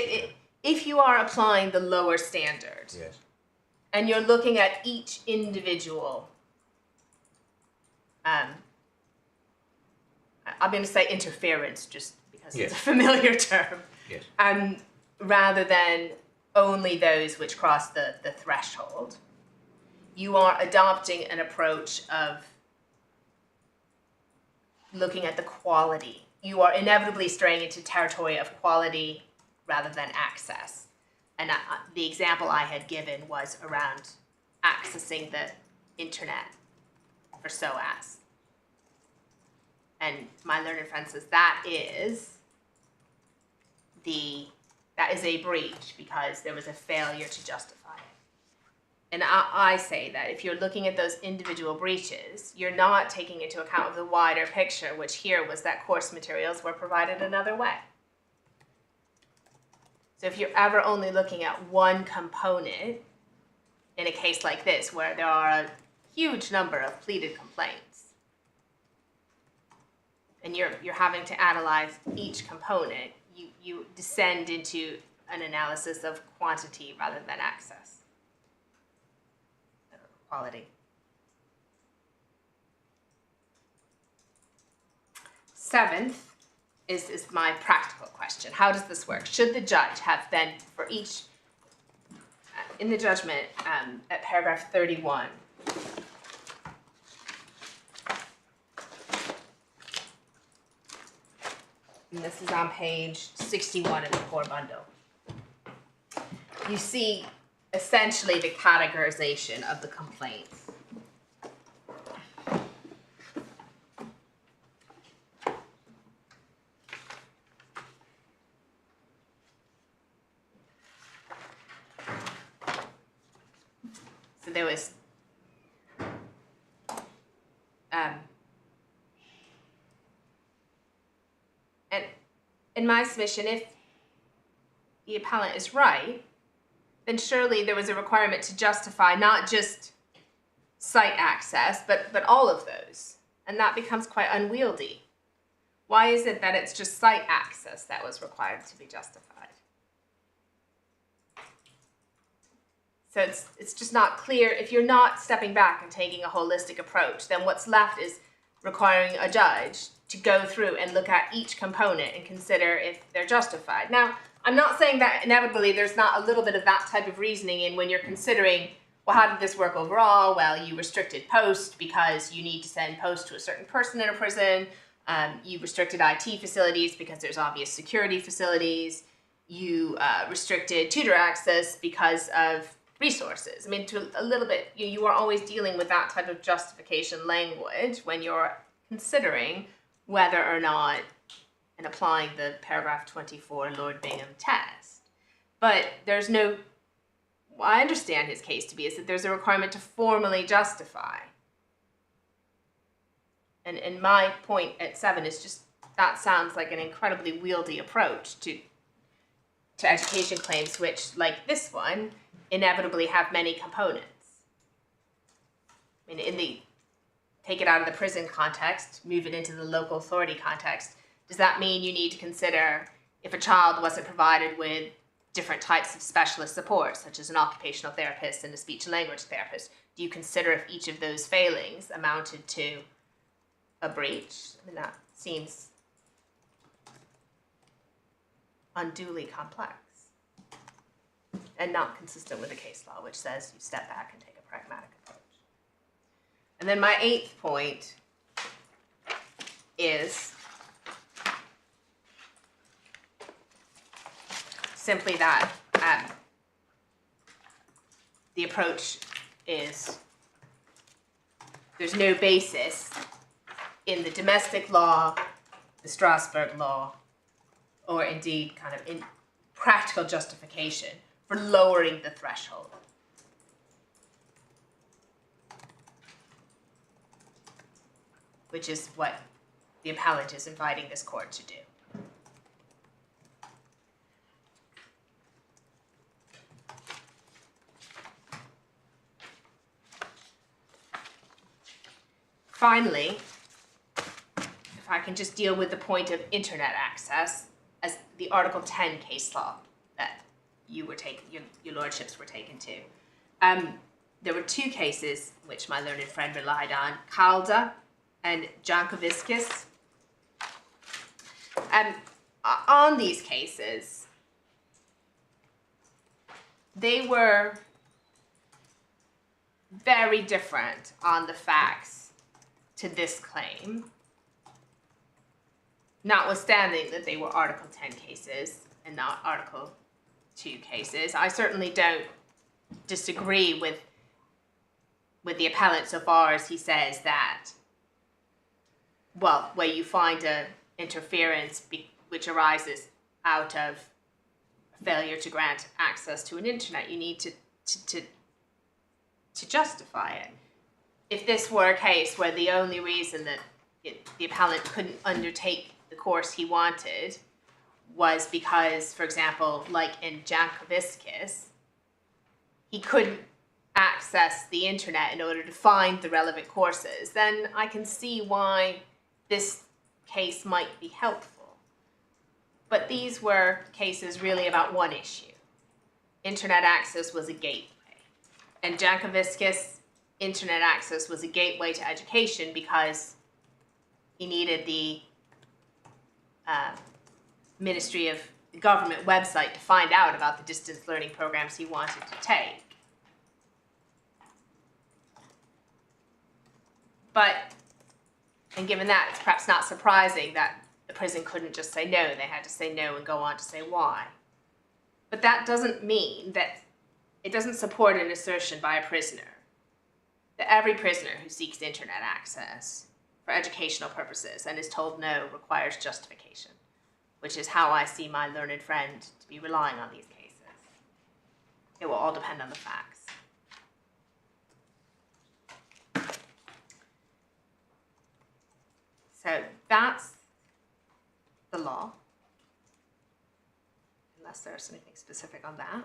if you are applying the lower standard, Yes. and you're looking at each individual, I'm going to say interference just because Yes. it's a familiar term, Yes. rather than only those which cross the threshold, you are adopting an approach of looking at the quality. You are inevitably straying into territory of quality rather than access. And the example I had given was around accessing the internet for SOAS. And my learned friend says that is a breach because there was a failure to justify it. And I say that if you're looking at those individual breaches, you're not taking into account the wider picture, which here was that course materials were provided another way. So if you're ever only looking at one component in a case like this, where there are a huge number of pleaded complaints, and you're having to analyze each component, you descend into an analysis of quantity rather than access. Quality. Seventh is my practical question. How does this work? Should the judge have then, for each, in the judgment at paragraph 31, and this is on page 61 in the core bundle, you see essentially the categorization of the complaints. So there was and in my submission, if the appellant is right, then surely there was a requirement to justify not just site access, but all of those. And that becomes quite unwieldy. Why is it that it's just site access that was required to be justified? So it's just not clear. If you're not stepping back and taking a holistic approach, then what's left is requiring a judge to go through and look at each component and consider if they're justified. Now, I'm not saying that inevitably there's not a little bit of that type of reasoning in when you're considering, well, how did this work overall? Well, you restricted post because you need to send post to a certain person in a prison. You restricted IT facilities because there's obvious security facilities. You restricted tutor access because of resources. I mean, to a little bit, you are always dealing with that type of justification language when you're considering whether or not and applying the paragraph 24 Lord Bingham test. But there's no, what I understand his case to be is that there's a requirement to formally justify. And my point at 7 is just, that sounds like an incredibly wieldy approach to education claims, which, like this one, inevitably have many components. I mean, take it out of the prison context, move it into the local authority context. Does that mean you need to consider if a child wasn't provided with different types of specialist support, such as an occupational therapist and a speech and language therapist? Do you consider if each of those failings amounted to a breach? I mean, that seems unduly complex and not consistent with the case law, which says you step back and take a pragmatic approach. And then my 8th point is simply that the approach is there's no basis in the domestic law, the Strasbourg law, or indeed kind of in practical justification for for lowering the threshold. Which is what the appellant is inviting this court to do. Finally, if I can just deal with the point of internet access as the Article 10 case law that you were taking, your lordships were taken to. There were two cases which my learned friend relied on, Calda and Jankoviskis. On these cases, they were very different on the facts to this claim, notwithstanding that they were Article 10 cases and not Article 2 cases. I certainly don't disagree with the appellant so far as he says that, well, where you find an interference which arises out of failure to grant access to an internet, you need to justify it. If this were a case where the only reason that the appellant couldn't undertake the course he wanted was because, for example, like in Jankoviskis, he couldn't access the internet in order to find the relevant courses, then I can see why this case might be helpful. But these were cases really about one issue. Internet access was a gateway. And Jankoviskis, internet access was a gateway to education because he needed the Ministry of the government website to find out about the distance learning programs he wanted to take. But, and given that, it's perhaps not surprising that the prison couldn't just say no. They had to say no and go on to say why. But that doesn't mean that it doesn't support an assertion by a prisoner that every prisoner who seeks internet access for educational purposes and is told no requires justification, which is how I see my learned friend to be relying on these cases. It will all depend on the facts. So that's the law, unless there's anything specific on that.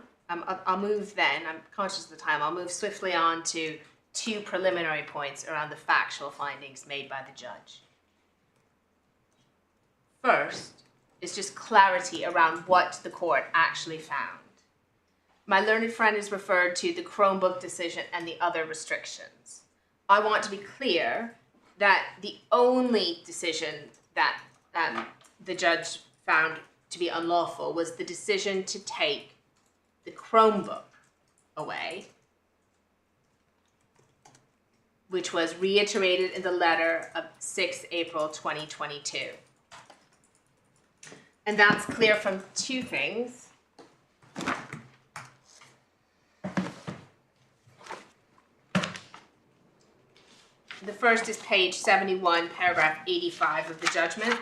I'll move then, I'm conscious of the time, I'll move swiftly on to two preliminary points around the factual findings made by the judge. First is just clarity around what the court actually found. My learned friend has referred to the Chromebook decision and the other restrictions. I want to be clear that the only decision that the judge found to be unlawful was the decision to take the Chromebook away, which was reiterated in the letter of 6 April 2022. And that's clear from two things. The first is page 71, paragraph 85 of the judgment.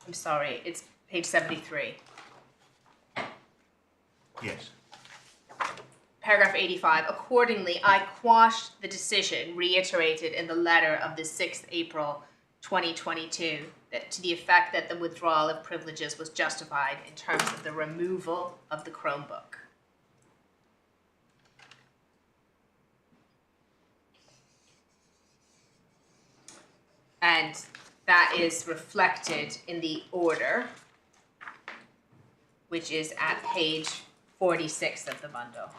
I'm sorry, it's page 73. Yes. Paragraph 85, accordingly, I quashed the decision reiterated in the letter of the 6th April 2022 that, to the effect that the withdrawal of privileges was justified in terms of the removal of the Chromebook. And that is reflected in the order, which is at page 46 of the bundle.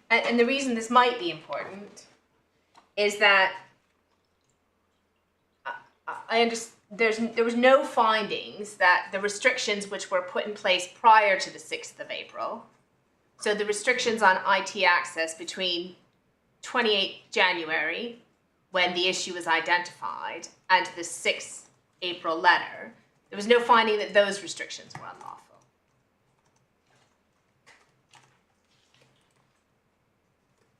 And the reason this might be important is that there was no findings that the restrictions which were put in place prior to the 6th of April, so the restrictions on IT access between 28 January, when the issue was identified, and the 6th April letter, there was no finding that those restrictions were unlawful.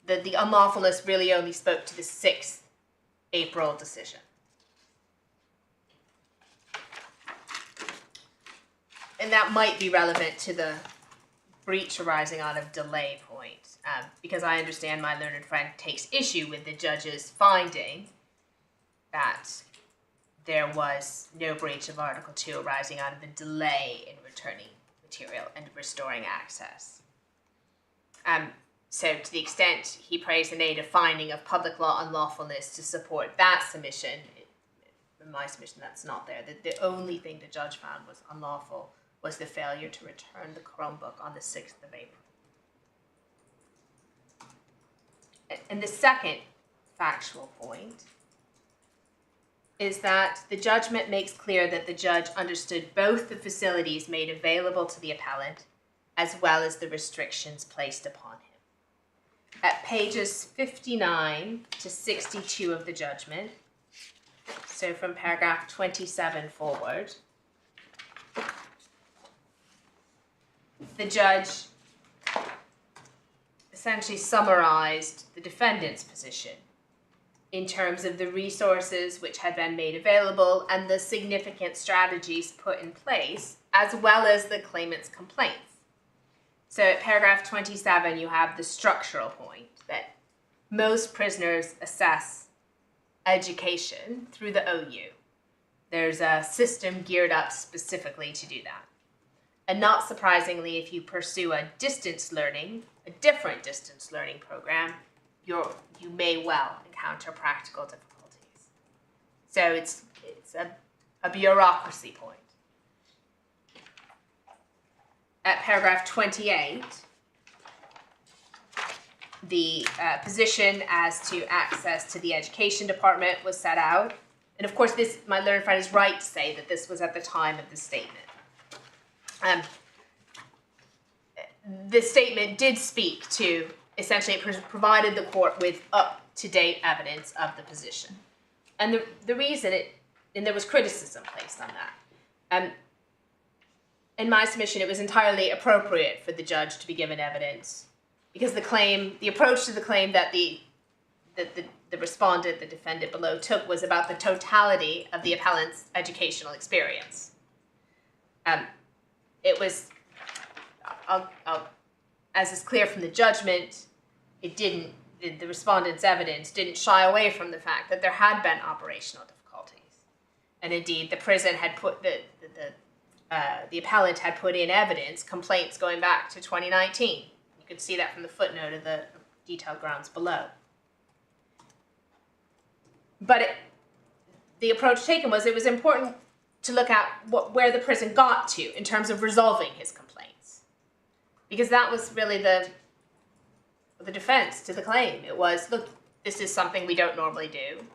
The unlawfulness really only spoke to the 6th April decision. And that might be relevant to the breach arising out of delay point, because I understand my learned friend takes issue with the judge's finding that there was no breach of Article 2 arising out of the delay in returning material and restoring access. So to the extent he praised and made a finding of public law unlawfulness to support that submission, in my submission that's not there. The only thing the judge found was unlawful was the failure to return the Chromebook on the 6th of April. And the second factual point is that the judgment makes clear that the judge understood both the facilities made available to the appellant as well as the restrictions placed upon him. At pages 59 to 62 of the judgment, so from paragraph 27 forward, the judge essentially summarized the defendant's position in terms of the resources which had been made available and the significant strategies put in place, as well as the claimant's complaints. So at paragraph 27, you have the structural point that most prisoners assess education through the OU. There's a system geared up specifically to do that. And not surprisingly, if you pursue a distance learning, a different distance learning program, you may well encounter practical difficulties. So it's a bureaucracy point. At paragraph 28, the position as to access to the education department was set out. And of course, this, my learned friend is right to say that this was at the time of the statement. The statement did speak to, essentially it provided the court with up-to-date evidence of the position. And the reason and there was criticism placed on that. In my submission, it was entirely appropriate for the judge to be given evidence because the approach to the claim that the respondent, the defendant below, took was about the totality of the appellant's educational experience. It was, as is clear from the judgment, the respondent's evidence didn't shy away from the fact that there had been operational difficulties. And indeed, the prison had put, the appellant had put in evidence, complaints going back to 2019. You can see that from the footnote of the detailed grounds below. But the approach taken was it was important to look at where the prison got to in terms of resolving his complaints. Because that was really the defense to the claim. It was, look, this is something we don't normally do.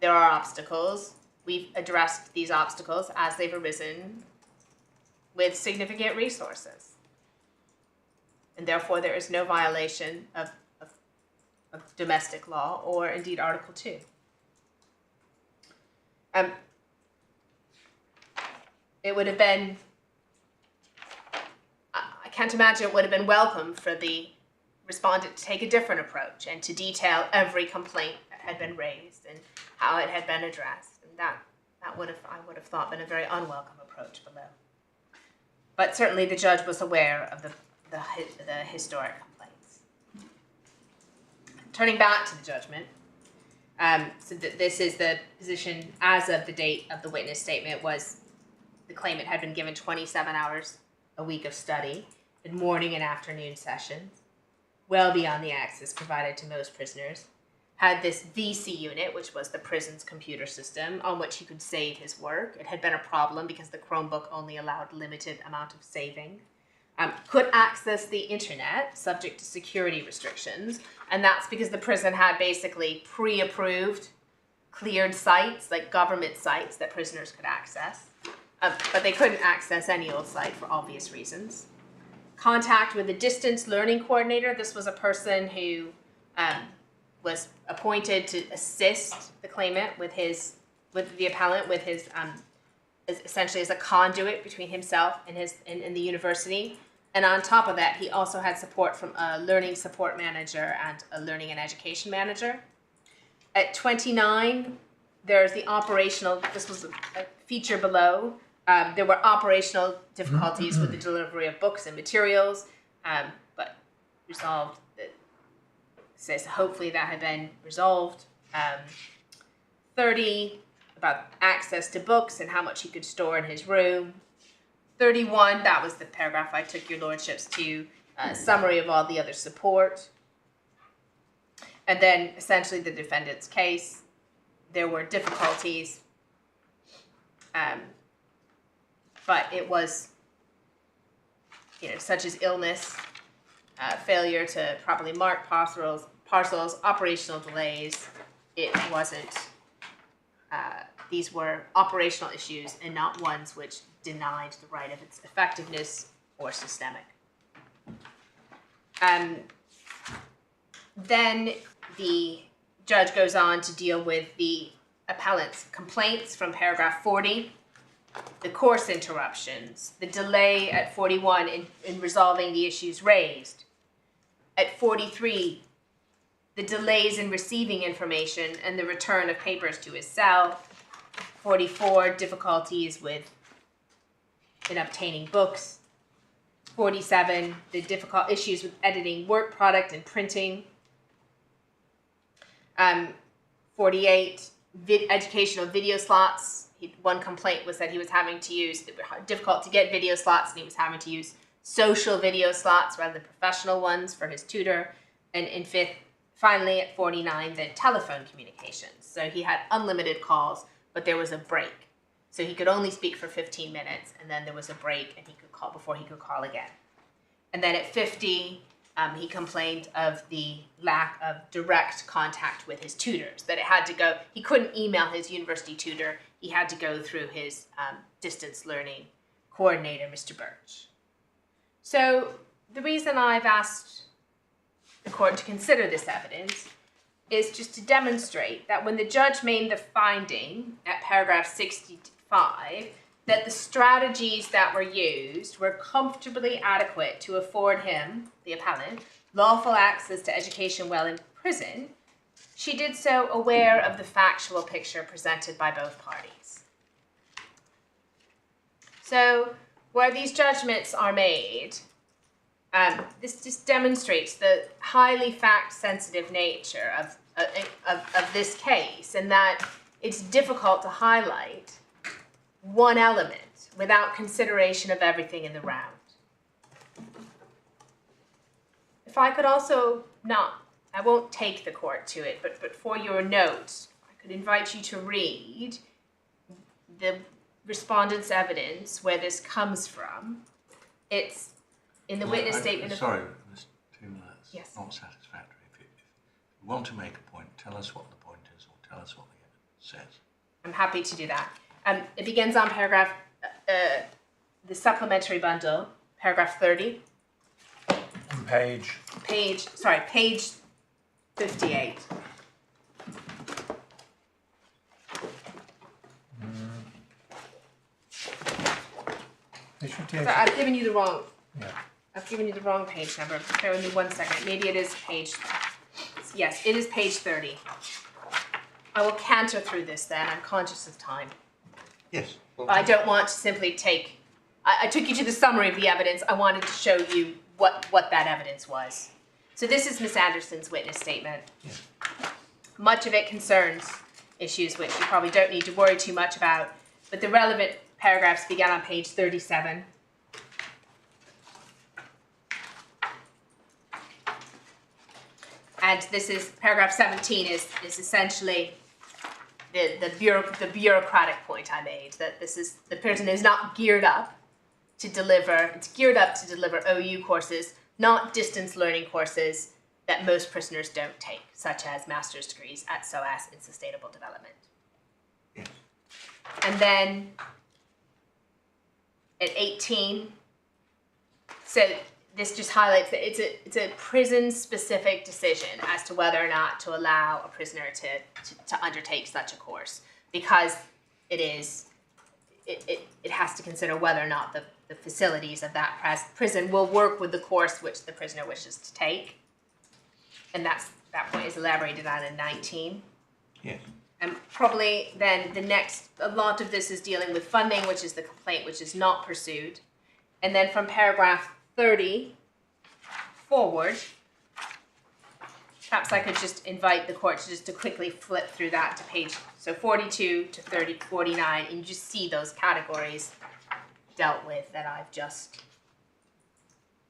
There are obstacles. We've addressed these obstacles as they've arisen with significant resources. And therefore, there is no violation of domestic law or indeed Article 2. It would have been, I can't imagine it would have been welcome for the respondent to take a different approach and to detail every complaint that had been raised and how it had been addressed. And that would have, I would have thought, been a very unwelcome approach below. But certainly the judge was aware of the historic complaints. Turning back to the judgment, so this is the position as of the date of the witness statement was the claimant had been given 27 hours a week of study in morning and afternoon sessions, well beyond the access provided to most prisoners, had this VC unit, which was the prison's computer system, on which he could save his work. It had been a problem because the Chromebook only allowed limited amount of saving. Could access the internet, subject to security restrictions, and that's because the prison had basically pre-approved cleared sites, like government sites that prisoners could access, but they couldn't access any old site for obvious reasons. Contact with a distance learning coordinator. This was a person who was appointed to assist the claimant with the appellant, with his essentially as a conduit between himself and the university. And on top of that, he also had support from a learning support manager and a learning and education manager. At 29, there's the operational, this was a feature below. There were operational difficulties with the delivery of books and materials, but resolved. Says hopefully that had been resolved. 30, about access to books and how much he could store in his room. 31, that was the paragraph I took your lordships to, summary of all the other support. And then essentially the defendant's case, there were difficulties, but it was, such as illness, failure to properly mark parcels, operational delays. It wasn't, these were operational issues and not ones which denied the right of its effectiveness or systemic. Then the judge goes on to deal with the appellant's complaints from paragraph 40, the course interruptions, the delay at 41 in resolving the issues raised. At 43, the delays in receiving information and the return of papers to his cell. 44, difficulties in obtaining books. 47, the difficult issues with editing work product and printing. 48, educational video slots. One complaint was that he was having to use, it was difficult to get video slots, and he was having to use social video slots rather than professional ones for his tutor. And in fifth, finally at 49, then telephone communications. So he had unlimited calls, but there was a break. So he could only speak for 15 minutes, and then there was a break, and he could call before he could call again. And then at 50, he complained of the lack of direct contact with his tutors, that it had to go, he couldn't email his university tutor, he had to go through his distance learning coordinator, Mr. Birch. So the reason I've asked the court to consider this evidence is just to demonstrate that when the judge made the finding at paragraph 65 that the strategies that were used were comfortably adequate to afford him, the appellant, lawful access to education while in prison, she did so aware of the factual picture presented by both parties. So where these judgments are made, this just demonstrates the highly fact-sensitive nature of this case, and that it's difficult to highlight one element without consideration of everything in the round. If I could also I won't take the court to it, but for your notes, I could invite you to read the respondent's evidence, where this comes from. It's in the witness statement. Sorry, Ms. Timler, that's Yes. not satisfactory. If you want to make a point, tell us what the point is, or tell us what the evidence says. I'm happy to do that. It begins on paragraph, the supplementary bundle, paragraph 30. On page 58. Page 58. So I've given you the wrong. Yeah. I've given you the wrong page number. Bear with me 1 second. Maybe it is page. Yes, it is page 30. I will canter through this then. I'm conscious of time. Yes. Well, I don't want to simply take. I took you to the summary of the evidence. I wanted to show you what that evidence was. So this is Ms. Anderson's witness statement. Yes. Much of it concerns issues which you probably don't need to worry too much about, but the relevant paragraphs begin on page 37. And this is paragraph 17 is essentially the bureaucratic point I made, that this is the person is not geared up to deliver. It's geared up to deliver OU courses, not distance learning courses that most prisoners don't take, such as master's degrees at SOAS in sustainable development. Yes. And then at 18, so this just highlights that it's a prison-specific decision as to whether or not to allow a prisoner to undertake such a course, because it has to consider whether or not the facilities of that prison will work with the course which the prisoner wishes to take. And that point is elaborated on in 19. Yes. And probably then a lot of this is dealing with funding, which is the complaint which is not pursued. And then from paragraph 30 forward, perhaps I could just invite the court to quickly flip through that to page 42 to 49, and you just see those categories dealt with that I've just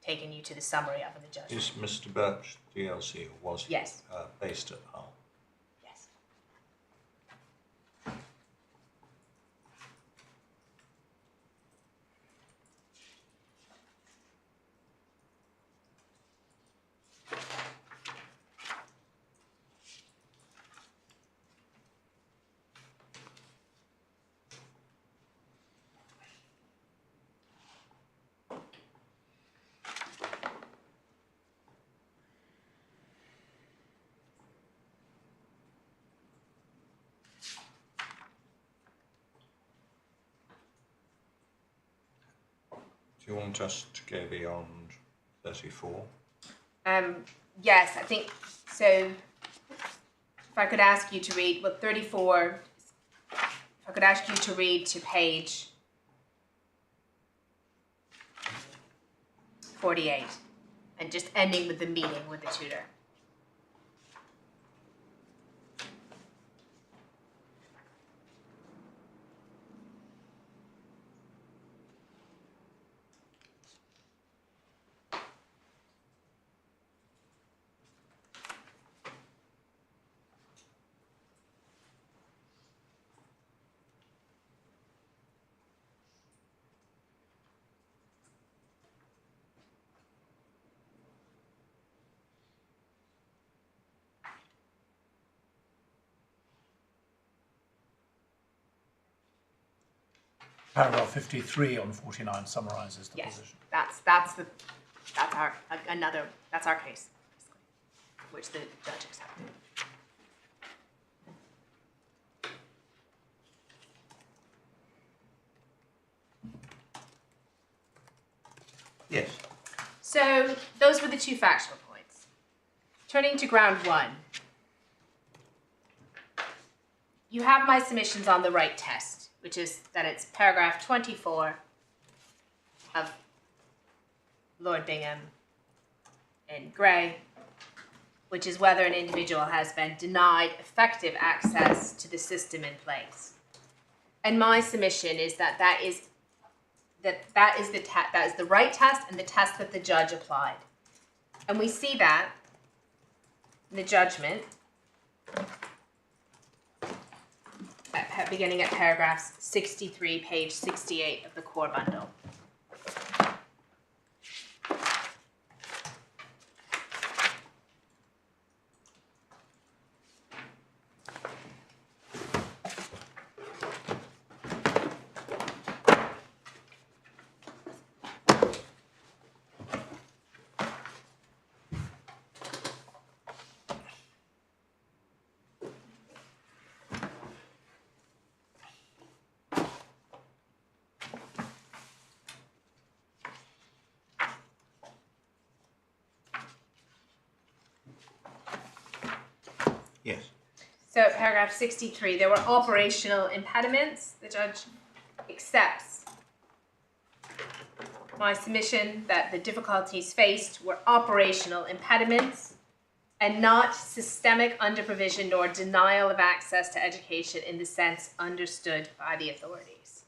taken you to the summary of in the judgment. Is Mr. Birch DLC, or was he Yes. based at Hull? Yes. Do you want us to go beyond 34? Yes, I think so. If I could ask you to read 34, if I could ask you to read to page 48, and just ending with the meeting with the tutor. Paragraph 53 on 49 summarises the Yes, position. that's our case, which the judge accepted. Yes. So those were the two factual points. Turning to ground one, you have my submissions on the right test, which is that it's paragraph 24 of Lord Bingham and Gray, which is whether an individual has been denied effective access to the system in place. And my submission is that is the right test and the test that the judge applied. And we see that in the judgment beginning at paragraphs 63, page 68 of the core bundle. Yes. So paragraph 63, there were operational impediments. The judge accepts my submission that the difficulties faced were operational impediments and not systemic underprovision nor denial of access to education in the sense understood by the authorities.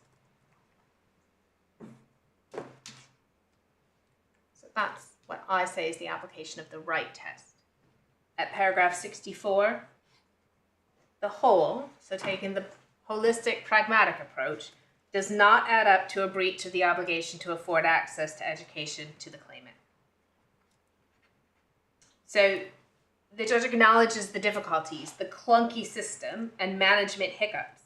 So that's what I say is the application of the right test. At paragraph 64, the whole, so taking the holistic pragmatic approach, does not add up to a breach of the obligation to afford access to education to the claimant. So the judge acknowledges the difficulties, the clunky system, and management hiccups.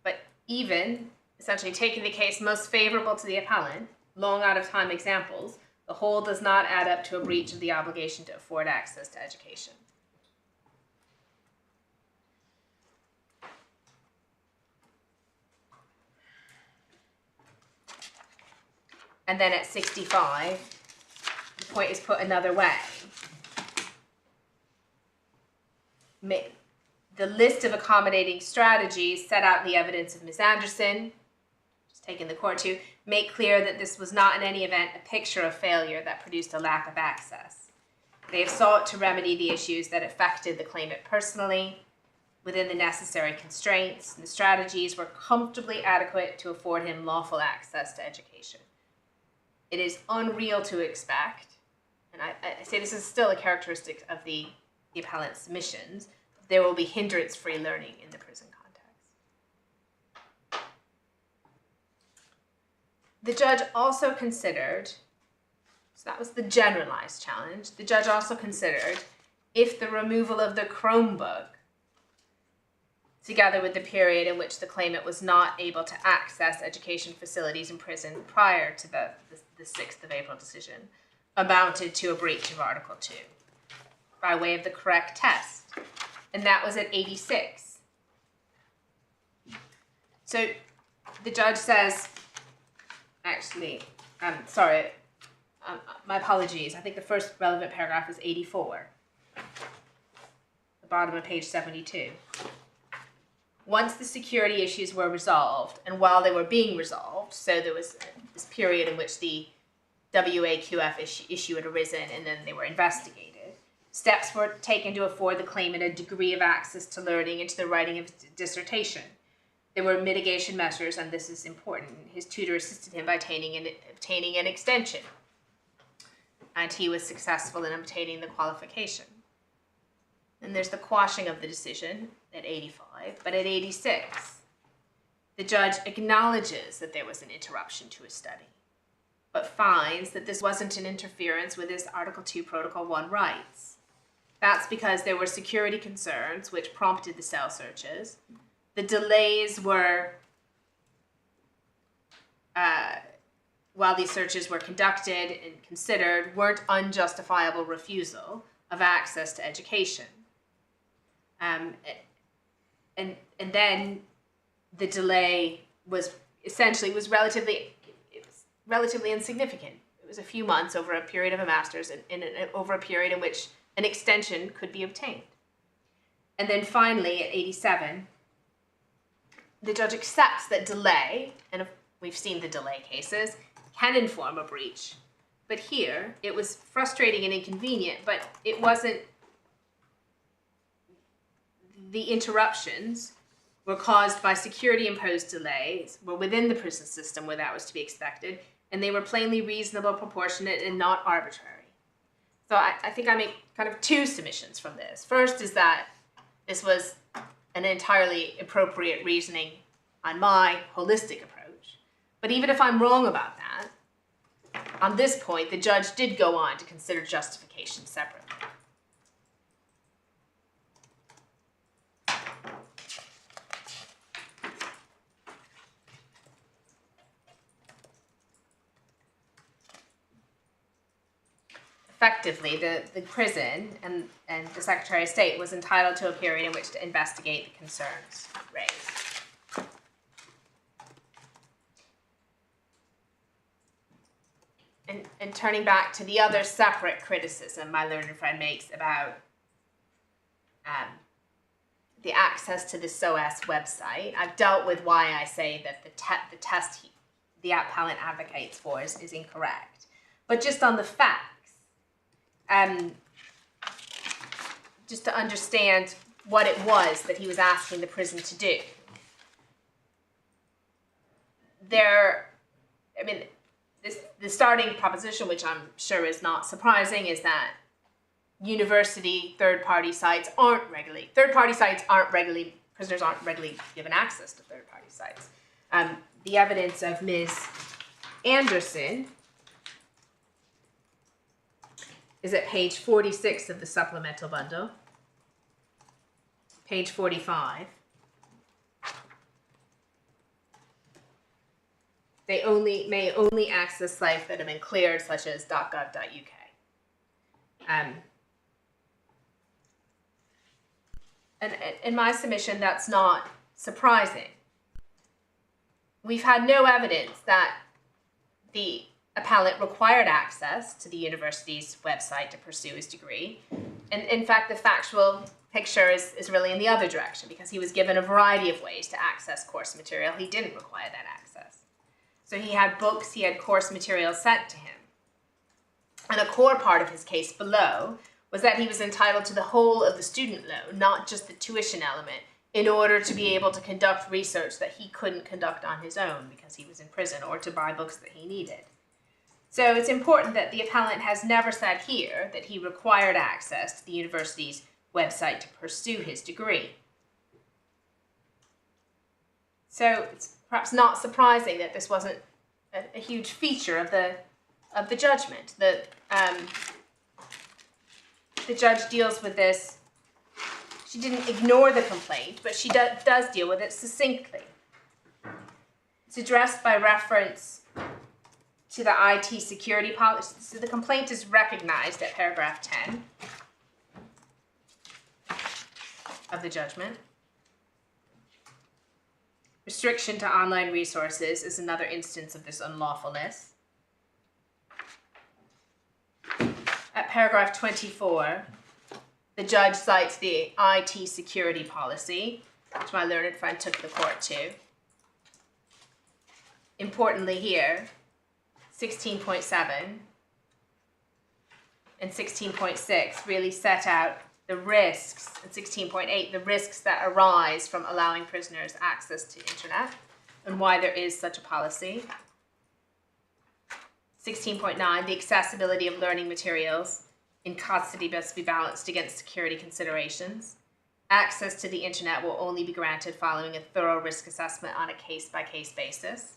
But even, essentially taking the case most favorable to the appellant, long out of time examples, the whole does not add up to a breach of the obligation to afford access to education. And then at 65, the point is put another way. The list of accommodating strategies set out in the evidence of Ms. Anderson, just taking the court to, make clear that this was not in any event a picture of failure that produced a lack of access. They have sought to remedy the issues that affected the claimant personally within the necessary constraints, and the strategies were comfortably adequate to afford him lawful access to education. It is unreal to expect, and I say this is still a characteristic of the appellant's submissions, there will be hindrance-free learning in the prison context. The judge also considered, so that was the generalized challenge, the judge also considered if the removal of the Chromebook, together with the period in which the claimant was not able to access education facilities in prison prior to the 6th of April decision, amounted to a breach of Article 2 by way of the correct test. And that was at 86. So the judge says, actually, my apologies. I think the first relevant paragraph is 84, the bottom of page 72. Once the security issues were resolved, and while they were being resolved, so there was this period in which the WAQF issue had arisen and then they were investigated, steps were taken to afford the claimant a degree of access to learning and to the writing of his dissertation. There were mitigation measures, and this is important. His tutor assisted him by obtaining an extension, and he was successful in obtaining the qualification. And there's the quashing of the decision at 85, but at 86, the judge acknowledges that there was an interruption to his study, but finds that this wasn't an interference with his Article 2 Protocol 1 rights. That's because there were security concerns which prompted the cell searches. The delays were, while these searches were conducted and considered, weren't unjustifiable refusal of access to education. And then the delay was relatively insignificant. It was a few months over a period of a master's and over a period in which an extension could be obtained. And then finally, at 87, the judge accepts that delay, and we've seen the delay cases, can inform a breach. But here, it was frustrating and inconvenient, but it wasn't. The interruptions were caused by security-imposed delays, were within the prison system where that was to be expected, and they were plainly reasonable, proportionate, and not arbitrary. So I think I make kind of two submissions from this. First is that this was an entirely appropriate reasoning on my holistic approach. But even if I'm wrong about that, on this point, the judge did go on to consider justification separately. Effectively, the prison and the Secretary of State was entitled to a period in which to investigate the concerns raised. And turning back to the other separate criticism my learned friend makes about the access to the SOAS website, I've dealt with why I say that the test the appellant advocates for is incorrect. But just on the facts, just to understand what it was that he was asking the prison to do. The starting proposition, which I'm sure is not surprising, is that university third-party sites prisoners aren't regularly given access to third-party sites. The evidence of Ms. Anderson is at page 46 of the supplemental bundle, page 45. They may only access sites that have been cleared, such as .gov.uk. And in my submission, that's not surprising. We've had no evidence that the appellant required access to the university's website to pursue his degree. And in fact, the factual picture is really in the other direction, because he was given a variety of ways to access course material. He didn't require that access. So he had books, he had course material sent to him. And a core part of his case below was that he was entitled to the whole of the student loan, not just the tuition element, in order to be able to conduct research that he couldn't conduct on his own because he was in prison, or to buy books that he needed. So it's important that the appellant has never said here that he required access to the university's website to pursue his degree. So it's perhaps not surprising that this wasn't a huge feature of the judgment. The judge deals with this. She didn't ignore the complaint, but she does deal with it succinctly. It's addressed by reference to the IT security policy. So the complaint is recognized at paragraph 10 of the judgment. Restriction to online resources is another instance of this unlawfulness. At paragraph 24, the judge cites the IT security policy, which my learned friend took the court to. Importantly here, 16.7 and 16.6 really set out the risks, and 16.8, the risks that arise from allowing prisoners access to internet and why there is such a policy. 16.9, the accessibility of learning materials in custody must be balanced against security considerations. Access to the internet will only be granted following a thorough risk assessment on a case-by-case basis.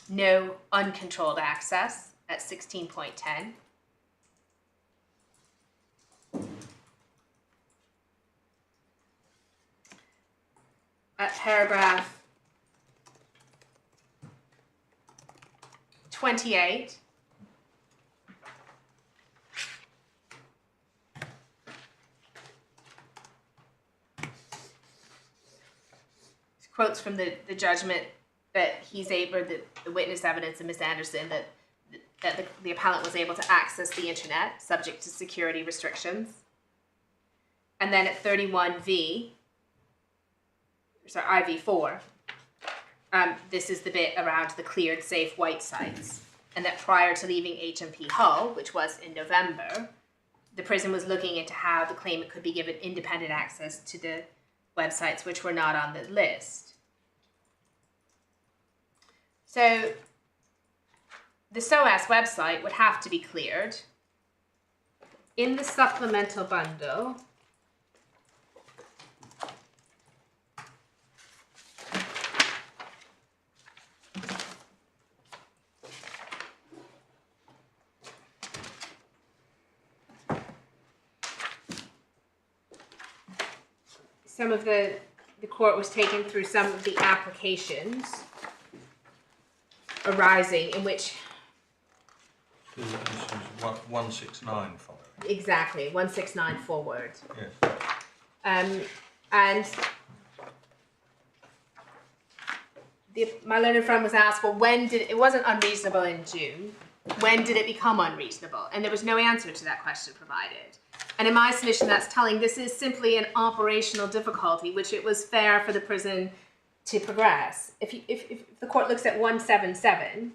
No uncontrolled access at 16.10. At paragraph 28, quotes from the judgment that he's able, the witness evidence of Ms. Anderson, that the appellant was able to access the internet subject to security restrictions. And then at 31V, sorry, IV4, this is the bit around the cleared safe white sites, and that prior to leaving HMP Hull, which was in November, the prison was looking into how the claimant could be given independent access to the websites which were not on the list. So the SOAS website would have to be cleared. In the supplemental bundle, some of the court was taken through some of the applications arising in which... This is 169 following. Exactly, 169 forward. Yes. And my learned friend was asked, well, when did it wasn't unreasonable in June, when did it become unreasonable? And there was no answer to that question provided. And in my submission, that's telling this is simply an operational difficulty, which it was fair for the prison to progress. If the court looks at 177,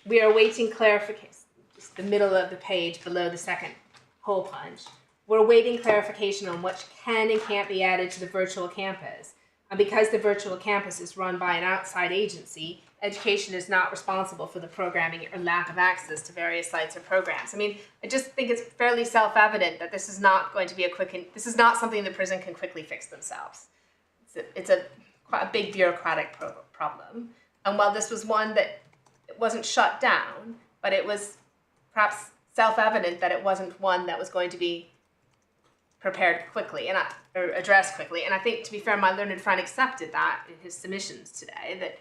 we are awaiting clarification, just the middle of the page below the second hole punch. We're awaiting clarification on what can and can't be added to the virtual campus. And because the virtual campus is run by an outside agency, education is not responsible for the programming or lack of access to various sites or programs. I mean, I just think it's fairly self-evident that this is not going to be this is not something the prison can quickly fix themselves. It's quite a big bureaucratic problem. And while this was one that wasn't shut down, but it was perhaps self-evident that it wasn't one that was going to be prepared quickly or addressed quickly. And I think, to be fair, my learned friend accepted that in his submissions today.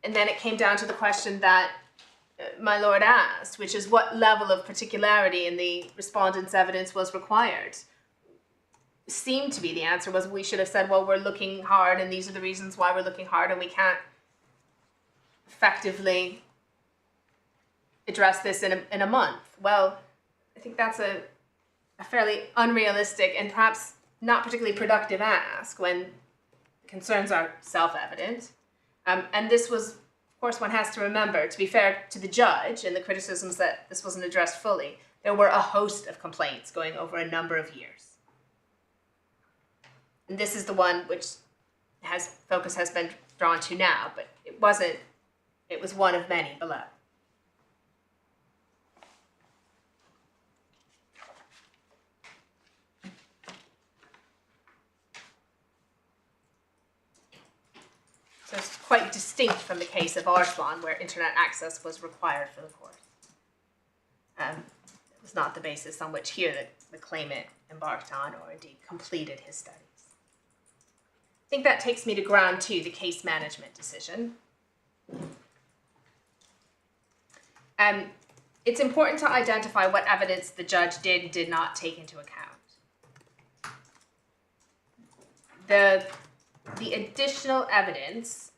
And then it came down to the question that my lord asked, which is what level of particularity in the respondent's evidence was required. Seemed to be the answer was we should have said, well, we're looking hard and these are the reasons why we're looking hard and we can't effectively address this in a month. Well, I think that's a fairly unrealistic and perhaps not particularly productive ask when concerns are self-evident. And this was, of course, one has to remember, to be fair to the judge and the criticisms that this wasn't addressed fully, there were a host of complaints going over a number of years. And this is the one which focus has been drawn to now, but it was one of many below. So it's quite distinct from the case of Arslan, where internet access was required for the course. It was not the basis on which here the claimant embarked on or indeed completed his studies. I think that takes me to ground 2, the case management decision. It's important to identify what evidence the judge did and did not take into account. The additional evidence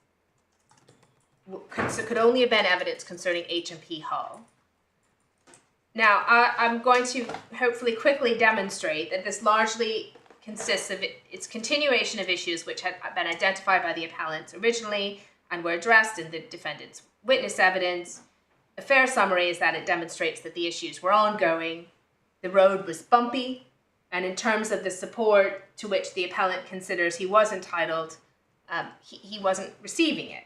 could only have been evidence concerning H&P Hull. Now, I'm going to hopefully quickly demonstrate that this largely consists of its continuation of issues which had been identified by the appellants originally and were addressed in the defendant's witness evidence. A fair summary is that it demonstrates that the issues were ongoing, the road was bumpy, and in terms of the support to which the appellant considers he was entitled, he wasn't receiving it.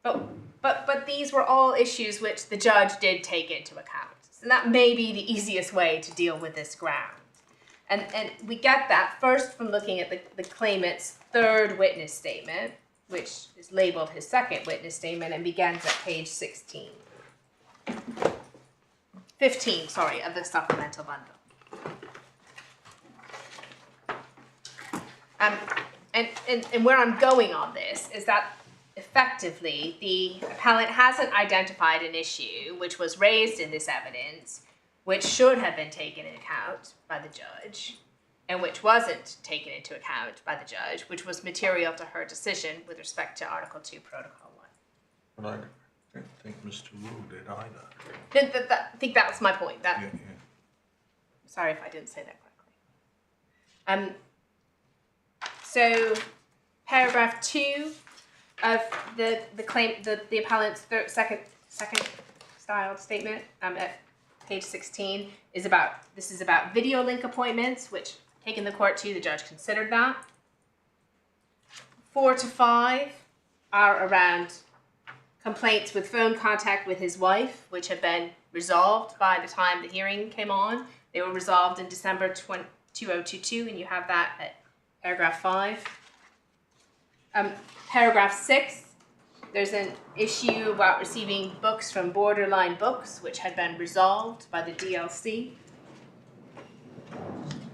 But these were all issues which the judge did take into account. So that may be the easiest way to deal with this ground. And we get that first from looking at the claimant's third witness statement, which is labeled his second witness statement and begins at page 15, of the supplemental bundle. And where I'm going on this is that effectively the appellant hasn't identified an issue which was raised in this evidence which should have been taken into account by the judge and which wasn't taken into account by the judge, which was material to her decision with respect to Article 2, Protocol 1. But I don't think Mr. Rule did either. I think that's my point. Yeah. Sorry if I didn't say that correctly. So paragraph 2 of the appellant's second styled statement at page 16 is about video link appointments, which taking the court to, the judge considered that. 4 to 5 are around complaints with phone contact with his wife, which had been resolved by the time the hearing came on. They were resolved in December 2022, and you have that at paragraph 5. Paragraph 6, there's an issue about receiving books from Borderline Books, which had been resolved by the DLC.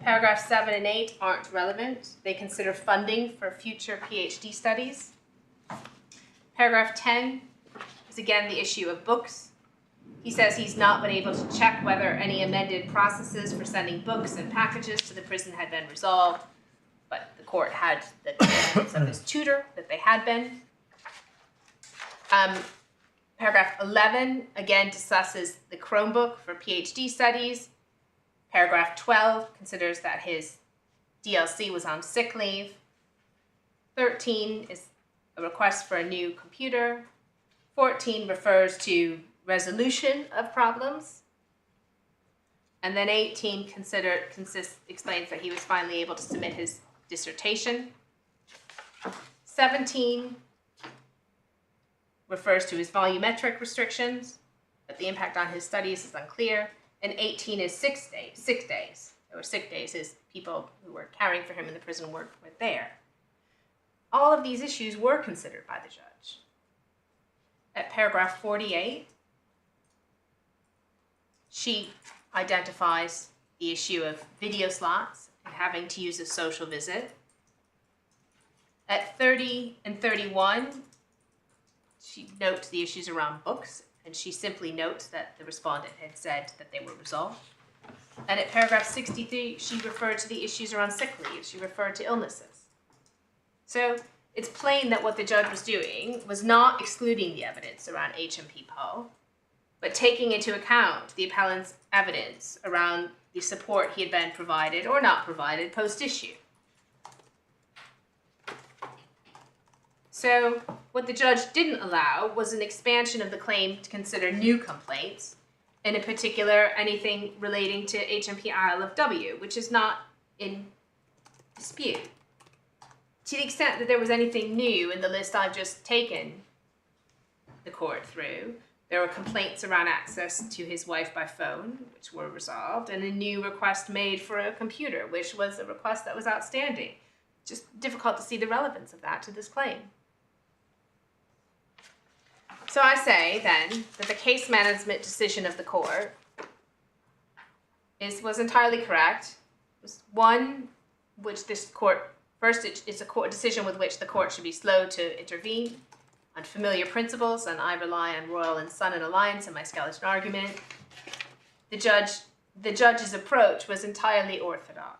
Paragraphs 7 and 8 aren't relevant. They consider funding for future PhD studies. Paragraph 10 is again the issue of books. He says he's not been able to check whether any amended processes for sending books and packages to the prison had been resolved, but the court had the evidence of his tutor that they had been. Paragraph 11 again discusses the Chromebook for PhD studies. Paragraph 12 considers that his DLC was on sick leave. 13 is a request for a new computer. 14 refers to resolution of problems. And then 18 explains that he was finally able to submit his dissertation. 17 refers to his volumetric restrictions, but the impact on his studies is unclear. And 18 is sick days. There were sick days as people who were caring for him in the prison weren't there. All of these issues were considered by the judge. at paragraph 48, she identifies the issue of video slots and having to use a social visit. At 30 and 31, she notes the issues around books, and she simply notes that the respondent had said that they were resolved. And at paragraph 63, she referred to the issues around sick leave. She referred to illnesses. So it's plain that what the judge was doing was not excluding the evidence around HMP Poe, but taking into account the appellant's evidence around the support he had been provided or not provided post-issue. So what the judge didn't allow was an expansion of the claim to consider new complaints, and in particular anything relating to HMP Isle of W, which is not in dispute. To the extent that there was anything new in the list I've just taken the court through, there were complaints around access to his wife by phone, which were resolved, and a new request made for a computer, which was a request that was outstanding. Just difficult to see the relevance of that to this claim. So I say, then, that the case management decision of the court was entirely correct. It was one which this court, first it's a court decision with which the court should be slow to intervene on familiar principles, and I rely on Royal and Son and Alliance in my skeleton argument. The judge's approach was entirely orthodox.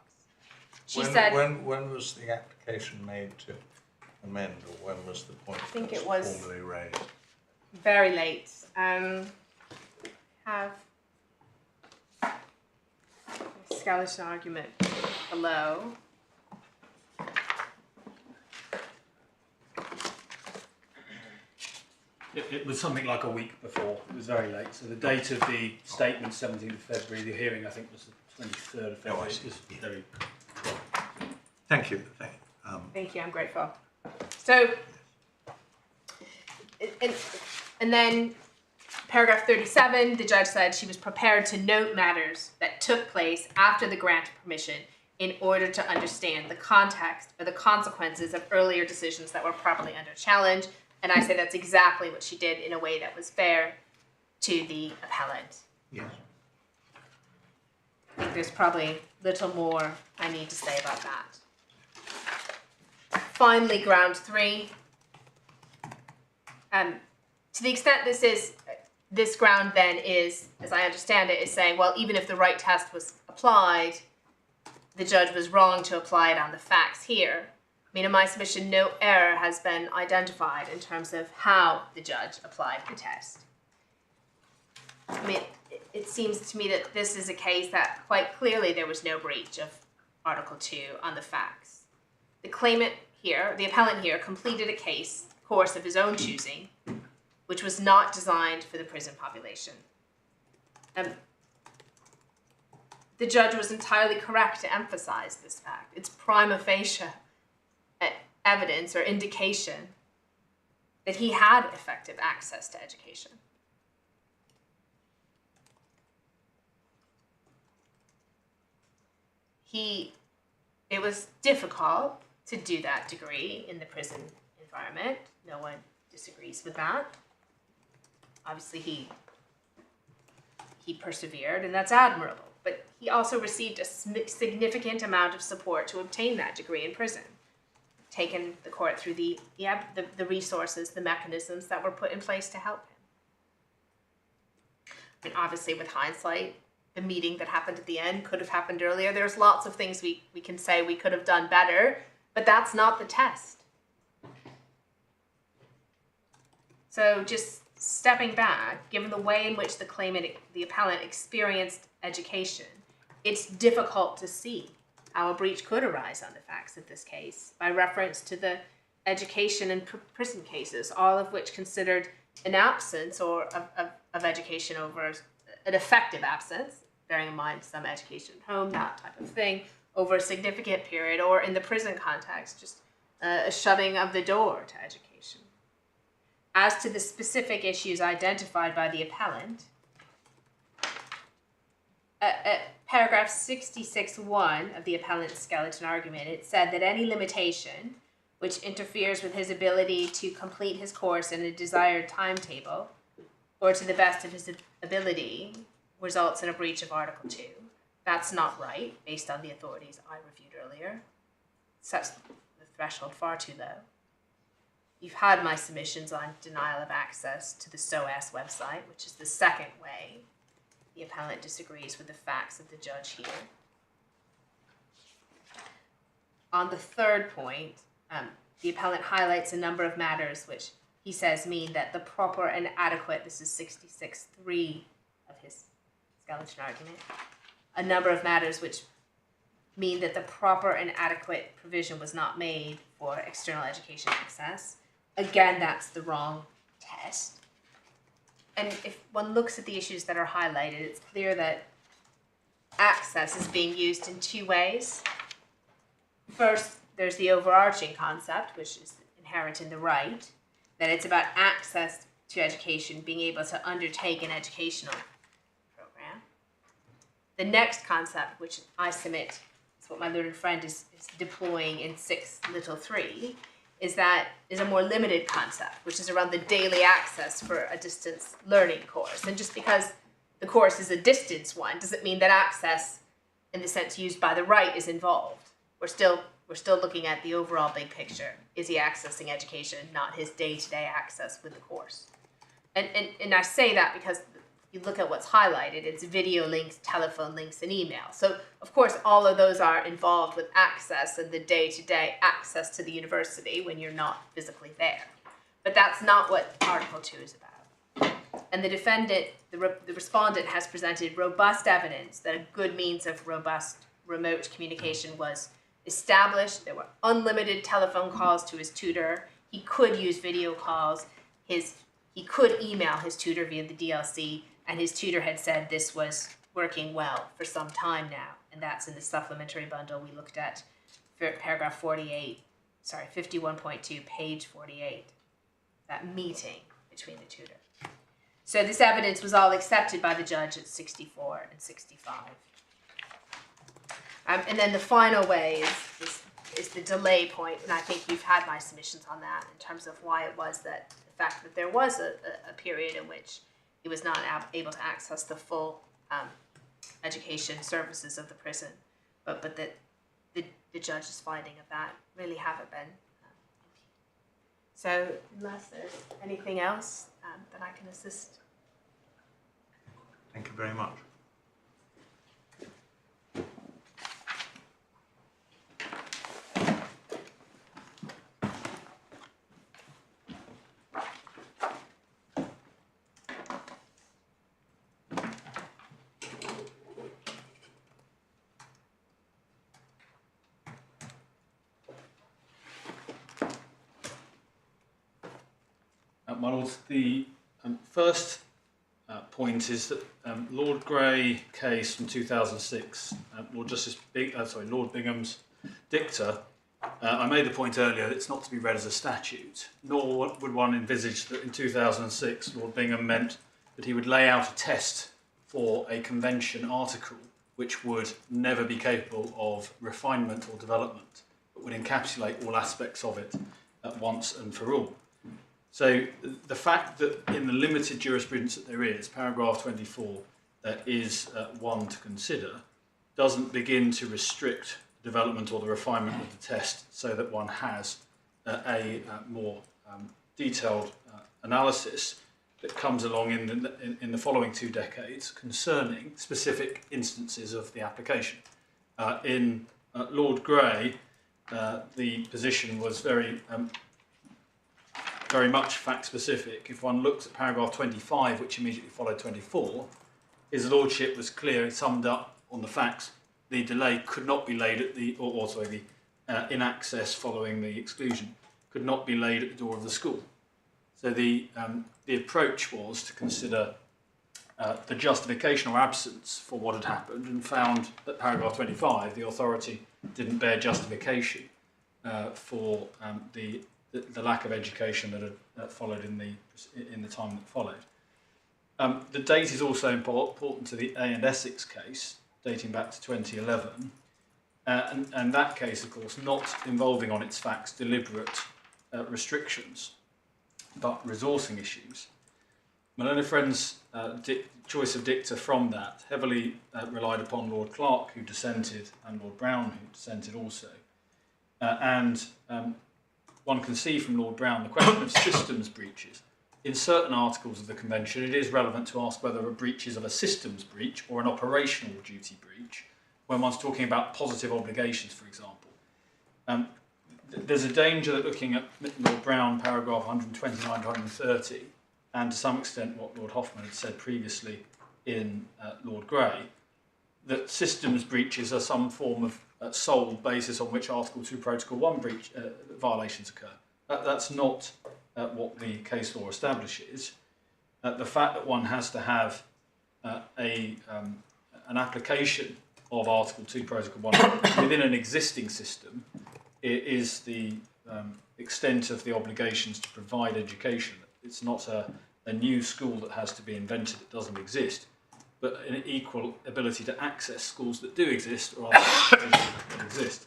She said... When was the application made to amend, or when was the point think that it was formally raised? very late. Have a skeleton argument below. It was something like a week before. It was very late. So the date of the statement, 17th of February, the hearing, I think, was the 23rd of February. It was very... Thank you. Thank you, I'm grateful. So, and then paragraph 37, the judge said she was prepared to note matters that took place after the grant of permission in order to understand the context or the consequences of earlier decisions that were properly under challenge. And I say that's exactly what she did in a way that was fair to the appellant. Yes. I think there's probably little more I need to say about that. Finally, ground 3. To the extent this ground then is, as I understand it, is saying, well, even if the right test was applied, the judge was wrong to apply it on the facts here. I mean, in my submission, no error has been identified in terms of how the judge applied the test. I mean, it seems to me that this is a case that quite clearly there was no breach of Article 2 on the facts. The claimant here, the appellant here, completed a course of his own choosing, which was not designed for the prison population. The judge was entirely correct to emphasize this fact. It's prima facie evidence or indication that he had effective access to education. It was difficult to do that degree in the prison environment. No one disagrees with that. Obviously, he persevered, and that's admirable. But he also received a significant amount of support to obtain that degree in prison, taken the court through the resources, the mechanisms that were put in place to help him. And obviously, with hindsight, the meeting that happened at the end could have happened earlier. There's lots of things we can say we could have done better, but that's not the test. So just stepping back, given the way in which the appellant experienced education, it's difficult to see how a breach could arise on the facts of this case by reference to the education and prison cases, all of which considered an absence or of education over an effective absence, bearing in mind some education at home, that type of thing, over a significant period, or in the prison context, just a shutting of the door to education. As to the specific issues identified by the appellant, at paragraph 66.1 of the appellant's skeleton argument, it said that any limitation which interferes with his ability to complete his course in a desired timetable, or to the best of his ability, results in a breach of Article 2. That's not right, based on the authorities I reviewed earlier. Sets the threshold far too low. You've had my submissions on denial of access to the SOAS website, which is the second way the appellant disagrees with the facts of the judge here. On the third point, the appellant highlights a number of matters which he says mean that the proper and adequate, this is 66.3 of his skeleton argument, a number of matters which mean that the proper and adequate provision was not made for external education access. Again, that's the wrong test. And if one looks at the issues that are highlighted, it's clear that access is being used in two ways. First, there's the overarching concept, which is inherent in the right, that it's about access to education, being able to undertake an educational program. The next concept, which I submit is what my learned friend is deploying in 6(3), is a more limited concept, which is around the daily access for a distance learning course. And just because the course is a distance one doesn't mean that access, in the sense used by the right, is involved. We're still looking at the overall big picture. Is he accessing education, not his day-to-day access with the course? And I say that because you look at what's highlighted, it's video links, telephone links, and email. So, of course, all of those are involved with access and the day-to-day access to the university when you're not physically there. But that's not what Article 2 is about. And the defendant, the respondent, has presented robust evidence that a good means of robust remote communication was established. There were unlimited telephone calls to his tutor. He could use video calls. He could email his tutor via the DLC, and his tutor had said this was working well for some time now. And that's in the supplementary bundle we looked at, paragraph 51.2, page 48, that meeting between the tutor. So this evidence was all accepted by the judge at 64 and 65. And then the final way is the delay point, and I think you've had my submissions on that in terms of why it was that the fact that there was a period in which he was not able to access the full education services of the prison, but that the judge's finding of that really haven't been. So unless there's anything else that I can assist. Thank you very much. My lords, the first point is that Lord Grey case from 2006, Lord Bingham's dicta. I made the point earlier that it's not to be read as a statute, nor would one envisage that in 2006 Lord Bingham meant that he would lay out a test for a convention article which would never be capable of refinement or development, but would encapsulate all aspects of it at once and for all. So the fact that in the limited jurisprudence that there is, paragraph 24 is one to consider, doesn't begin to restrict the development or the refinement of the test so that one has a more detailed analysis that comes along in the following 2 decades concerning specific instances of the application. In Lord Grey, the position was very much fact-specific. If one looks at paragraph 25, which immediately followed 24, his lordship was clear and summed up on the facts. The delay could not be laid at the in access following the exclusion could not be laid at the door of the school. So the approach was to consider the justification or absence for what had happened, and found that paragraph 25, the authority didn't bear justification for the lack of education that had followed in the time that followed. The date is also important to the A and Essex case, dating back to 2011. and that case, of course, not involving on its facts deliberate restrictions, but resourcing issues. My learned friend's choice of dicta from that heavily relied upon Lord Clark, who dissented, and Lord Brown, who dissented also. One can see from Lord Brown the question of systems breaches. In certain articles of the Convention, it is relevant to ask whether a breach is of a systems breach or an operational duty breach, when one's talking about positive obligations, for example. There's a danger that looking at Lord Brown, paragraph 129 to 130, and to some extent what Lord Hoffman had said previously in Lord Grey, that systems breaches are some form of sole basis on which Article 2 Protocol 1 breach violations occur. That's not what the case law establishes. The fact that one has to have an application of Article 2 Protocol 1 within an existing system is the extent of the obligations to provide education. It's not a new school that has to be invented that doesn't exist, but an equal ability to access schools that do exist or other applications that exist.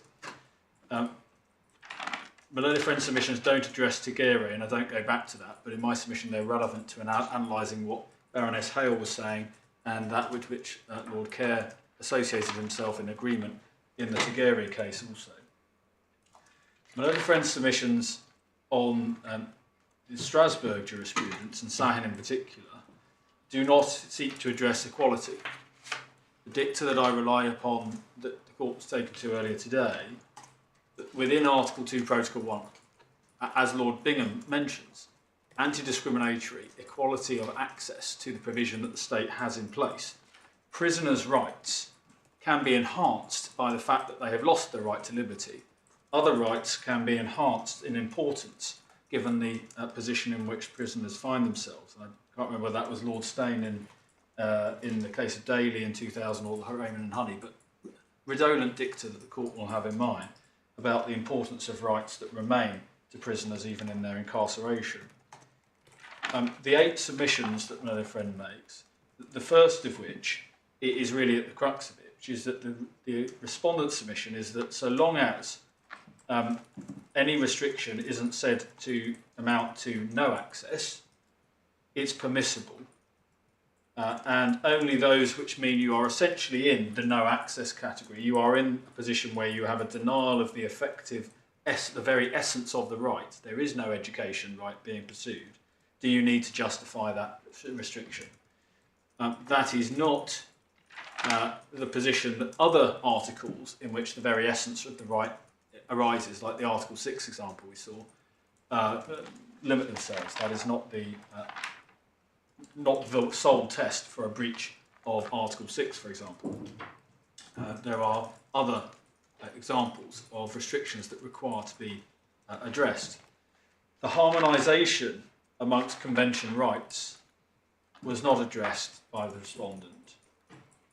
My learned friend's submissions don't address Tigere, and I don't go back to that, but in my submission they're relevant to analysing what Baroness Hale was saying and that with which Lord Kerr associated himself in agreement in the Tigere case also. My learned friend's submissions on the Strasbourg jurisprudence, and Sahin in particular, do not seek to address equality. The dicta that I rely upon, that the court was taken to earlier today, that within Article 2 Protocol 1, as Lord Bingham mentions, anti-discriminatory equality of access to the provision that the state has in place. Prisoners' rights can be enhanced by the fact that they have lost their right to liberty. Other rights can be enhanced in importance given the position in which prisoners find themselves. And I can't remember whether that was Lord Steyn in the case of Daly in 2000 or Raymond and Honey, but redolent dicta that the court will have in mind about the importance of rights that remain to prisoners even in their incarceration. The 8 submissions that my friend makes, the first of which is really at the crux of it, which is that the respondent's submission is that so long as any restriction isn't said to amount to no access, it's permissible. And only those which mean you are essentially in the no access category, you are in a position where you have a denial of the effective, the very essence of the right. There is no education right being pursued. Do you need to justify that restriction? That is not the position that other articles in which the very essence of the right arises, like the Article 6 example we saw, limit themselves. That is not the sole test for a breach of Article 6, for example. There are other examples of restrictions that require to be addressed. The harmonisation amongst convention rights was not addressed by the respondent.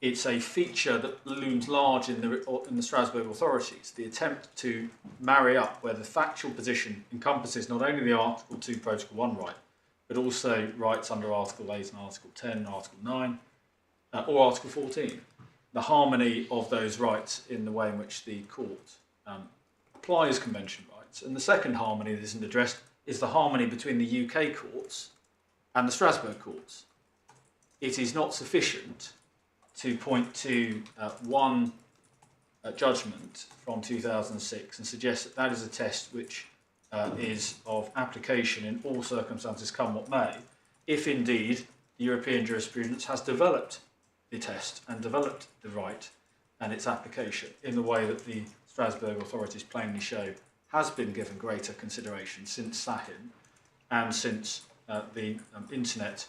It's a feature that looms large in the Strasbourg authorities, the attempt to marry up where the factual position encompasses not only the Article 2 Protocol 1 right, but also rights under Article 8 and Article 10, Article 9, or Article 14. The harmony of those rights in the way in which the court applies convention rights. And the second harmony that isn't addressed is the harmony between the UK courts and the Strasbourg courts. It is not sufficient to point to one judgment from 2006 and suggest that that is a test which is of application in all circumstances, come what may, if indeed the European jurisprudence has developed the test and developed the right and its application in the way that the Strasbourg authorities plainly show has been given greater consideration since Sahin and since the internet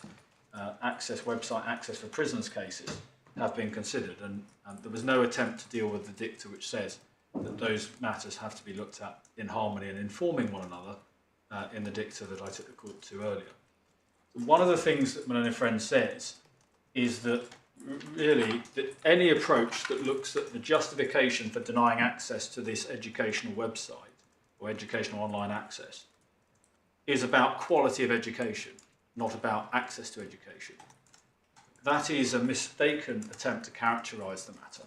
access, website access for prisoners cases have been considered, and there was no attempt to deal with the dicta which says that those matters have to be looked at in harmony and informing one another in the dicta that I took the court to earlier. One of the things that my learned friend says is that really that any approach that looks at the justification for denying access to this educational website or educational online access is about quality of education, not about access to education. That is a mistaken attempt to characterise the matter.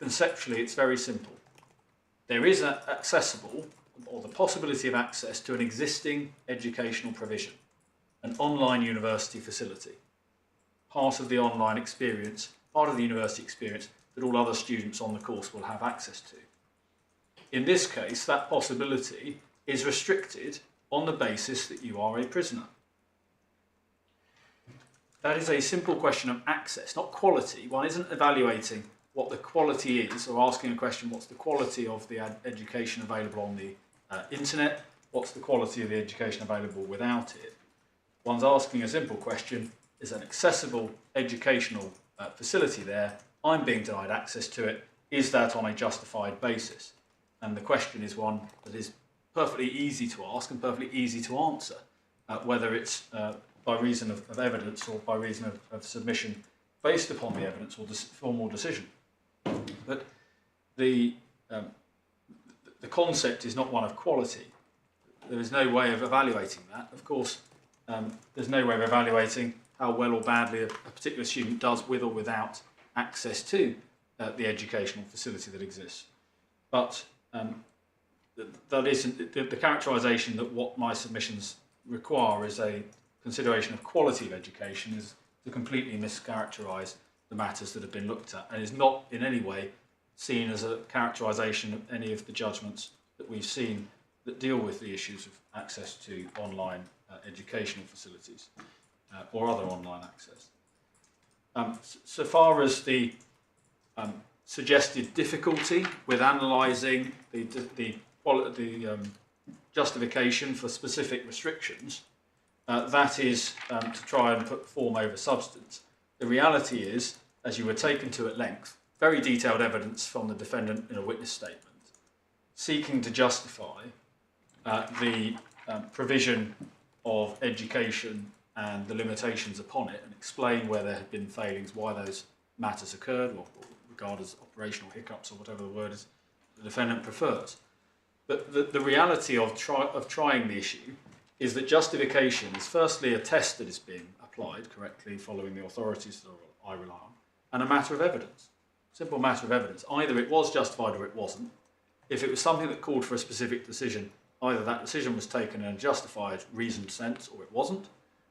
conceptually it's very simple. There is accessible, or the possibility of access to an existing educational provision, an online university facility, part of the online experience, part of the university experience that all other students on the course will have access to. In this case, that possibility is restricted on the basis that you are a prisoner. That is a simple question of access, not quality. One isn't evaluating what the quality is, or asking a question, what's the quality of the education available on the internet, what's the quality of the education available without it. One's asking a simple question, is an accessible educational facility there, I'm being denied access to it, is that on a justified basis? And the question is one that is perfectly easy to ask and perfectly easy to answer, whether it's by reason of evidence or by reason of submission based upon the evidence or the formal decision. But the concept is not one of quality. There is no way of evaluating that. Of course, there's no way of evaluating how well or badly a particular student does with or without access to the educational facility that exists. But that isn't the characterisation that what my submissions require is a consideration of quality of education is to completely mischaracterise the matters that have been looked at, and is not in any way seen as a characterisation of any of the judgments that we've seen that deal with the issues of access to online educational facilities or other online access. So far as the suggested difficulty with analysing the justification for specific restrictions, that is to try and put form over substance. The reality is, as you were taken to at length, very detailed evidence from the defendant in a witness statement, seeking to justify the provision of education and the limitations upon it, and explain where there had been failings, why those matters occurred, or regarded as operational hiccups, or whatever the word is the defendant prefers. But the reality of trying the issue is that justification is firstly a test that is being applied correctly following the authorities that I rely on, and a matter of evidence. Simple matter of evidence. Either it was justified or it wasn't. If it was something that called for a specific decision, either that decision was taken in a justified, reasoned sense, or it wasn't.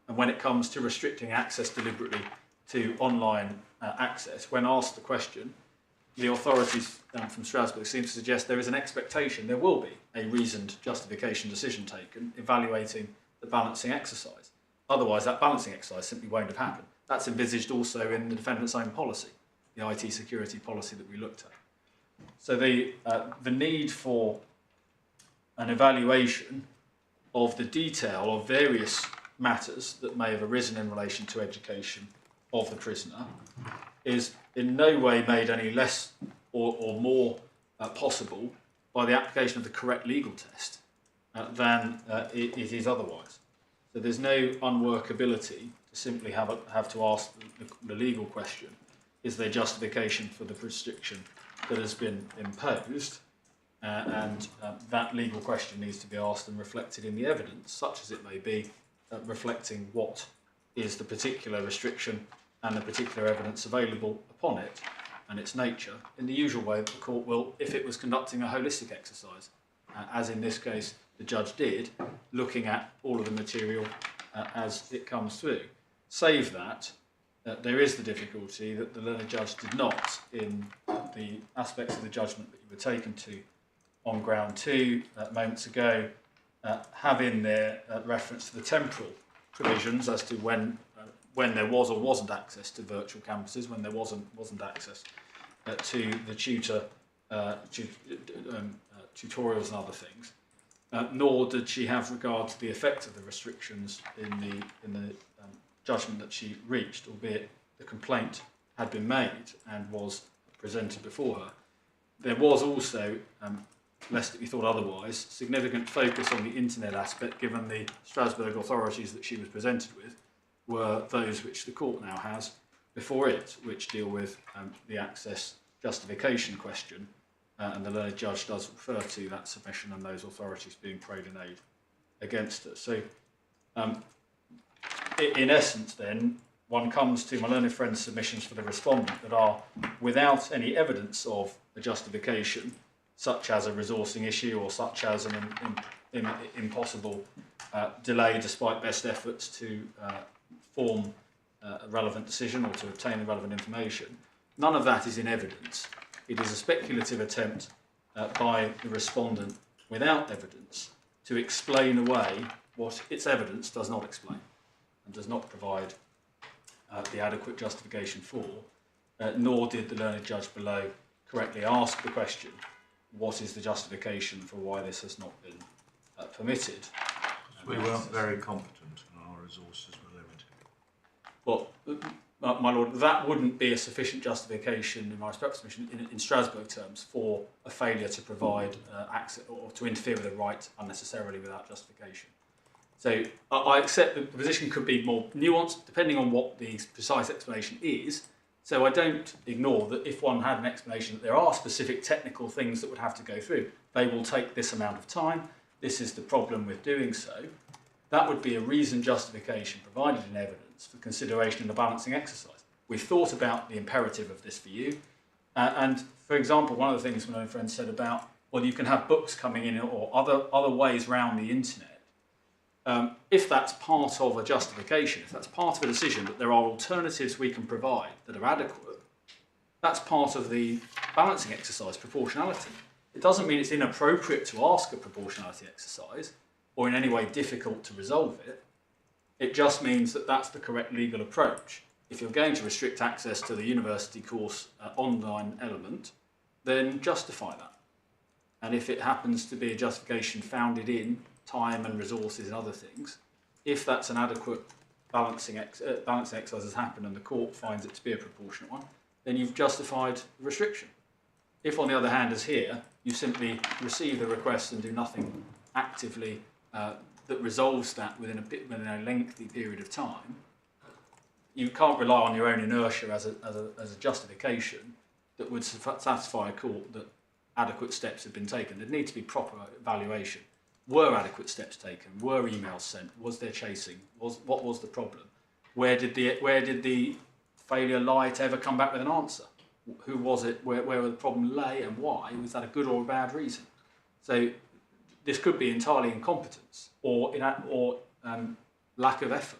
And when it comes to restricting access deliberately to online access, when asked the question, the authorities from Strasbourg seem to suggest there is an expectation there will be a reasoned justification decision taken evaluating the balancing exercise. Otherwise, that balancing exercise simply won't have happened. That's envisaged also in the defendant's own policy, the IT security policy that we looked at. So the need for an evaluation of the detail of various matters that may have arisen in relation to education of the prisoner is in no way made any less or more possible by the application of the correct legal test than it is otherwise. So there's no unworkability to simply have to ask the legal question, is there justification for the restriction that has been imposed? And that legal question needs to be asked and reflected in the evidence, such as it may be, reflecting what is the particular restriction and the particular evidence available upon it and its nature, in the usual way that the court will if it was conducting a holistic exercise, as in this case the judge did, looking at all of the material as it comes through. Save that, there is the difficulty that the learned judge did not, in the aspects of the judgment that you were taken to on ground 2 moments ago, have in there reference to the temporal provisions as to when there was or wasn't access to virtual campuses, when there wasn't access to the tutorials and other things. Nor did she have regard to the effect of the restrictions in the judgment that she reached, albeit the complaint had been made and was presented before her. There was also, lest it be thought otherwise, significant focus on the internet aspect, given the Strasbourg authorities that she was presented with were those which the court now has before it, which deal with the access justification question, and the learned judge does refer to that submission and those authorities being prayed in aid against her. So in essence then, one comes to my learned friend's submissions for the respondent that are without any evidence of a justification, such as a resourcing issue or such as an impossible delay despite best efforts to form a relevant decision or to obtain the relevant information, none of that is in evidence. It is a speculative attempt by the respondent without evidence to explain away what its evidence does not explain and does not provide the adequate justification for, nor did the learned judge below correctly ask the question, what is the justification for why this has not been permitted? We weren't very competent and our resources were limited. Well, my Lord, that wouldn't be a sufficient justification in my respect submission in Strasbourg terms for a failure to provide access or to interfere with a right unnecessarily without justification. So I accept that the position could be more nuanced depending on what the precise explanation is. So I don't ignore that if one had an explanation that there are specific technical things that would have to go through, they will take this amount of time, this is the problem with doing so. That would be a reasoned justification provided in evidence for consideration in the balancing exercise. We've thought about the imperative of this for you. And for example, one of the things my own friend said about, well, you can have books coming in or other ways around the internet. If that's part of a justification, if that's part of a decision that there are alternatives we can provide that are adequate, that's part of the balancing exercise, proportionality. It doesn't mean it's inappropriate to ask a proportionality exercise or in any way difficult to resolve it. It just means that that's the correct legal approach. If you're going to restrict access to the university course online element, then justify that. And if it happens to be a justification founded in time and resources and other things, if that's an adequate balancing exercise has happened and the court finds it to be a proportionate one, then you've justified the restriction. If, on the other hand, as here, you simply receive the request and do nothing actively that resolves that within a lengthy period of time, you can't rely on your own inertia as a justification that would satisfy a court that adequate steps have been taken. There needs to be proper evaluation. Were adequate steps taken? Were emails sent? Was there chasing? What was the problem? Where did the failure lie to ever come back with an answer? Who was it? Where the problem lay and why? Was that a good or a bad reason? So this could be entirely incompetence or lack of effort.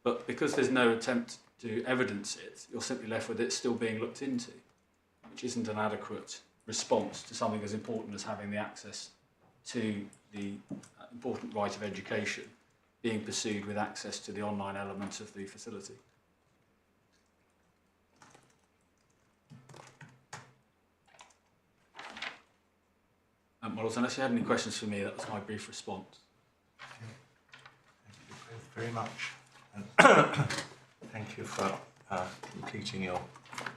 But because there's no attempt to evidence it, you're simply left with it still being looked into, which isn't an adequate response to something as important as having the access to the important right of education being pursued with access to the online element of the facility. Well, unless you had any questions for me, that was my brief response. Thank you both very much. And thank you for completing your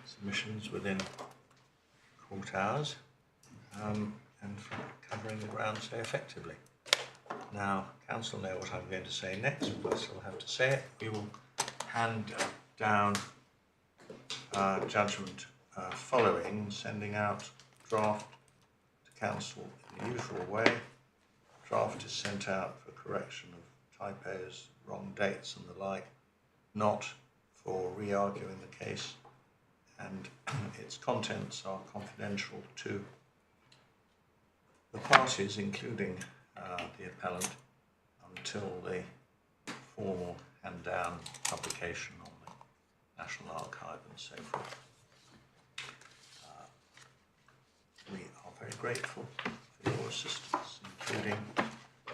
submissions within court hours and for covering the ground so effectively. Now, counsel know what I'm going to say next, but I still have to say it. We will hand down judgment following, sending out draft to counsel in the usual way. Draft is sent out for correction of typos, wrong dates and the like, not for re-arguing the case, and its contents are confidential to the parties, including the appellant, until the formal hand-down publication on the National Archive and so forth. We are very grateful for your assistance, including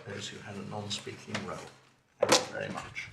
those who had a non-speaking role. Thank you very much.